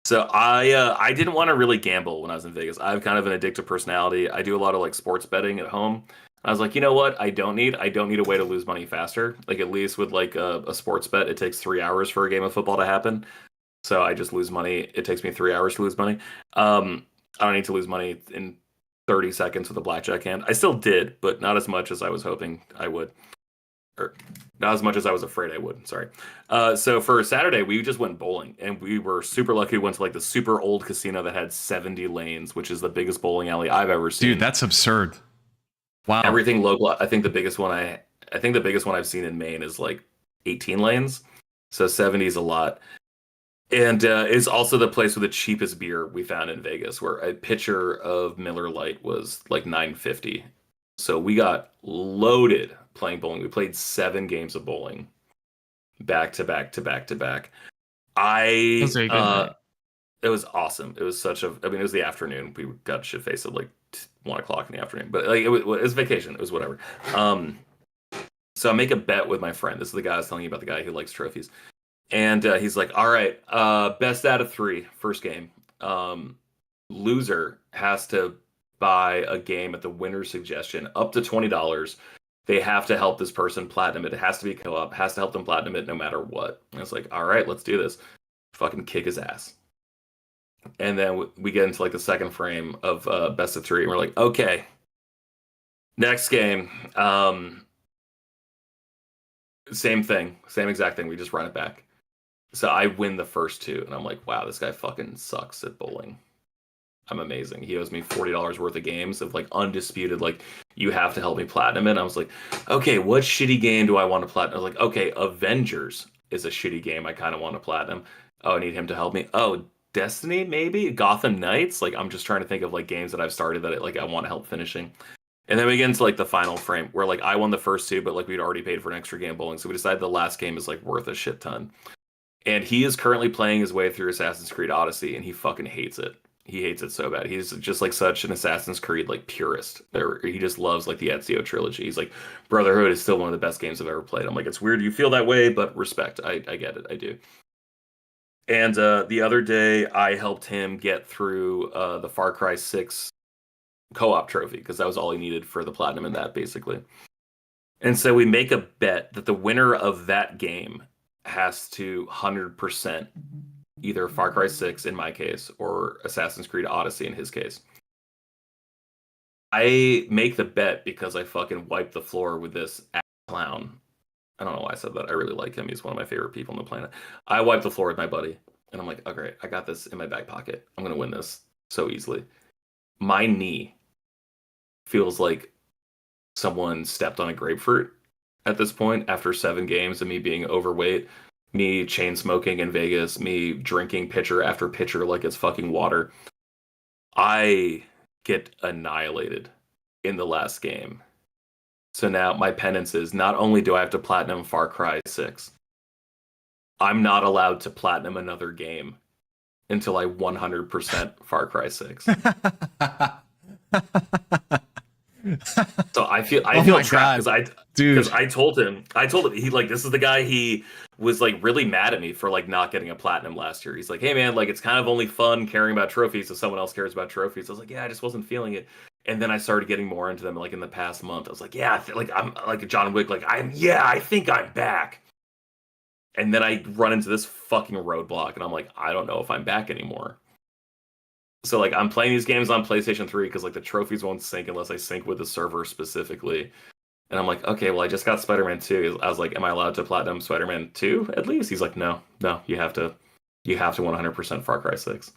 Speaker 5: So I didn't want to really gamble when I was in Vegas. I have kind of an addictive personality. I do a lot of like sports betting at home. I was like, you know what? I don't need a way to lose money faster. Like at least with like a sports bet, it takes 3 hours for a game of football to happen. So I just lose money. It takes me 3 hours to lose money. I don't need to lose money in 30 seconds with a blackjack hand. I still did, but not as much as I was hoping I would. Or not as much as I was afraid I would. Sorry. So for Saturday, we just went bowling, and we were super lucky. We went to like the super old casino that had 70 lanes, which is the biggest bowling alley I've ever seen.
Speaker 3: Dude, that's absurd. Wow.
Speaker 5: Everything local. I think the biggest one I've seen in Maine is like 18 lanes. So 70 is a lot. And it's also the place with the cheapest beer we found in Vegas, where a pitcher of Miller Lite was like $9.50. So we got loaded playing bowling. We played 7 games of bowling back to back to back to back. It was awesome. It was it was the afternoon. We got shit faced at like 1 o'clock in the afternoon, but like it was vacation. It was whatever. So I make a bet with my friend. This is the guy I was telling you about, the guy who likes trophies. And he's like, all right, best out of 3, first game. Loser has to buy a game at the winner's suggestion up to $20. They have to help this person platinum it. It has to be co-op, has to help them platinum it no matter what. And it's like, all right, let's do this. Fucking kick his ass. And then we get into like the second frame of best of 3, and we're like, okay, next game. Same thing, same exact thing. We just run it back. So I win the first 2, and I'm like, wow, this guy fucking sucks at bowling. I'm amazing. He owes me $40 worth of games of like undisputed, like, you have to help me platinum it. I was like, okay, what shitty game do I want to platinum? I was like, okay, Avengers is a shitty game I kind of want to platinum. Oh, I need him to help me. Oh, Destiny, maybe? Gotham Knights? Like, I'm just trying to think of like games that I've started that I want help finishing. And then we get into like the final frame where like I won the first two, but like we'd already paid for an extra game bowling. So we decided the last game is like worth a shit ton. And he is currently playing his way through Assassin's Creed Odyssey, and he fucking hates it. He hates it so bad. He's just like such an Assassin's Creed like purist. He just loves like the Ezio trilogy. He's like, Brotherhood is still one of the best games I've ever played. I'm like, it's weird you feel that way, but respect. I get it. I do. And the other day, I helped him get through the Far Cry 6 co-op trophy because that was all he needed for the platinum in that, basically. And so we make a bet that the winner of that game has to 100% either Far Cry 6 in my case or Assassin's Creed Odyssey in his case. I make the bet because I fucking wiped the floor with this clown. I don't know why I said that. I really like him. He's one of my favorite people on the planet. I wiped the floor with my buddy, and I'm like, oh great, I got this in my back pocket. I'm gonna win this so easily. My knee feels like someone stepped on a grapefruit at this point after 7 games of me being overweight, me chain smoking in Vegas, me drinking pitcher after pitcher like it's fucking water. I get annihilated in the last game. So now my penance is not only do I have to platinum Far Cry 6, I'm not allowed to platinum another game until I 100% Far Cry 6. So I feel trapped because I told him he like, this is the guy, he was like really mad at me for like not getting a platinum last year. He's like, hey man, like it's kind of only fun caring about trophies if someone else cares about trophies. I was like, yeah, I just wasn't feeling it. And then I started getting more into them like in the past month. I was like, yeah, like I'm like John Wick, like I think I'm back. And then I run into this fucking roadblock and I'm like, I don't know if I'm back anymore. So like I'm playing these games on PlayStation 3 because like the trophies won't sync unless I sync with the server specifically. And I'm like, okay, well I just got Spider-Man 2. I was like, am I allowed to platinum Spider-Man 2 at least? He's like, no, you have to 100% Far Cry 6.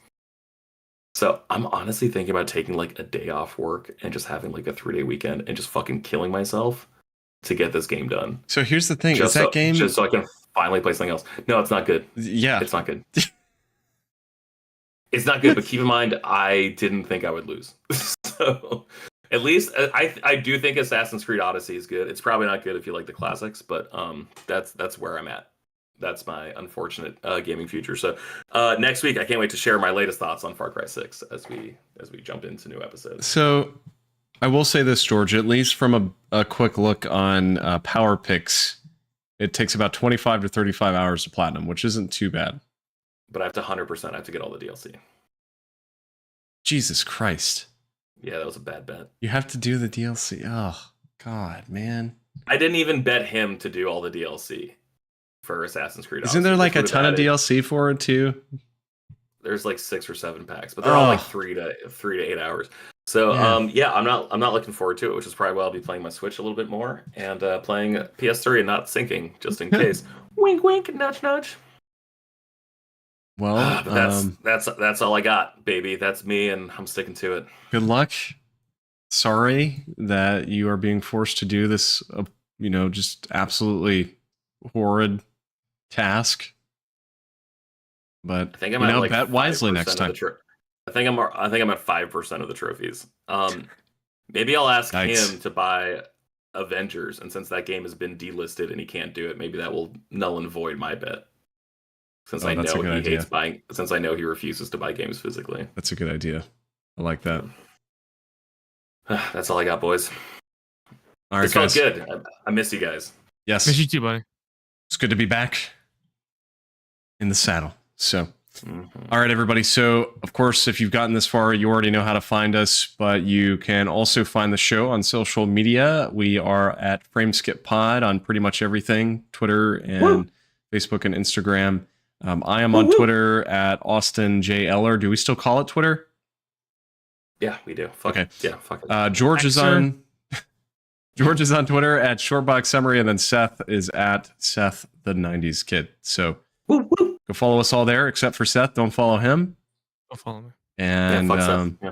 Speaker 5: So I'm honestly thinking about taking like a day off work and just having like a 3-day weekend and just fucking killing myself to get this game done.
Speaker 3: So here's the thing: is that game
Speaker 5: just so I can finally play something else? No, it's not good.
Speaker 3: Yeah,
Speaker 5: it's not good. It's not good, but keep in mind, I didn't think I would lose. So at least I do think Assassin's Creed Odyssey is good. It's probably not good if you like the classics, but that's where I'm at. That's my unfortunate gaming future. So next week, I can't wait to share my latest thoughts on Far Cry 6 as we jump into new episodes.
Speaker 3: So I will say this, George, at least from a quick look on Power Picks, it takes about 25 to 35 hours to platinum, which isn't too bad.
Speaker 5: But I have to 100%. I have to get all the DLC.
Speaker 3: Jesus Christ.
Speaker 5: Yeah, that was a bad bet.
Speaker 3: You have to do the DLC. Oh, God, man.
Speaker 5: I didn't even bet him to do all the DLC for Assassin's Creed.
Speaker 3: Isn't there like a ton of DLC for it too?
Speaker 5: There's like 6 or 7 packs, but they're all like 3 to 8 hours. So yeah, I'm not looking forward to it, which is probably why I'll be playing my Switch a little bit more and playing PS3 and not syncing just in case. Wink, wink, nudge, nudge.
Speaker 3: Well,
Speaker 5: but that's all I got, baby. That's me, and I'm sticking to it.
Speaker 3: Good luck. Sorry that you are being forced to do this, just absolutely horrid task. But
Speaker 5: I think I'm at like
Speaker 3: bet wisely next time.
Speaker 5: I think I'm at 5% of the trophies. Maybe I'll ask him to buy Avengers, and since that game has been delisted and he can't do it, maybe that will null and void my bet. Since I know he hates buying, since I know he refuses to buy games physically.
Speaker 3: That's a good idea. I like that.
Speaker 5: That's all I got, boys.
Speaker 3: All right,
Speaker 5: this felt good. I miss you guys.
Speaker 3: Yes.
Speaker 4: Miss you too, buddy.
Speaker 3: It's good to be back in the saddle. So, all right, everybody. So, of course, if you've gotten this far, you already know how to find us, but you can also find the show on social media. We are at frameskippod on pretty much everything, Twitter and Facebook and Instagram. I am on Twitter at Austin J. Eller. Do we still call it Twitter?
Speaker 5: Yeah, we do. Fuck it. Yeah, fuck
Speaker 3: it. George is on Twitter at Shortbox Summary, and then Seth is at Seth the 90s Kid. So go follow us all there, except for Seth. Don't follow him.
Speaker 4: Don't follow me.
Speaker 3: And
Speaker 5: fun stuff. Yeah.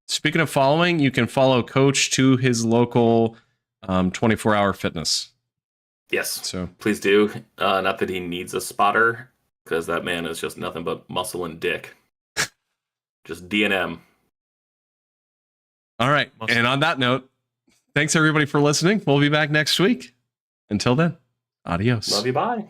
Speaker 3: speaking of following, you can follow Coach to his local 24-hour fitness.
Speaker 5: Yes,
Speaker 3: So
Speaker 5: please do. Not that he needs a spotter, because that man is just nothing but muscle and dick. Just D&M.
Speaker 3: all right. And on that note, thanks everybody for listening. We'll be back next week. Until then, adios.
Speaker 5: Love you. Bye.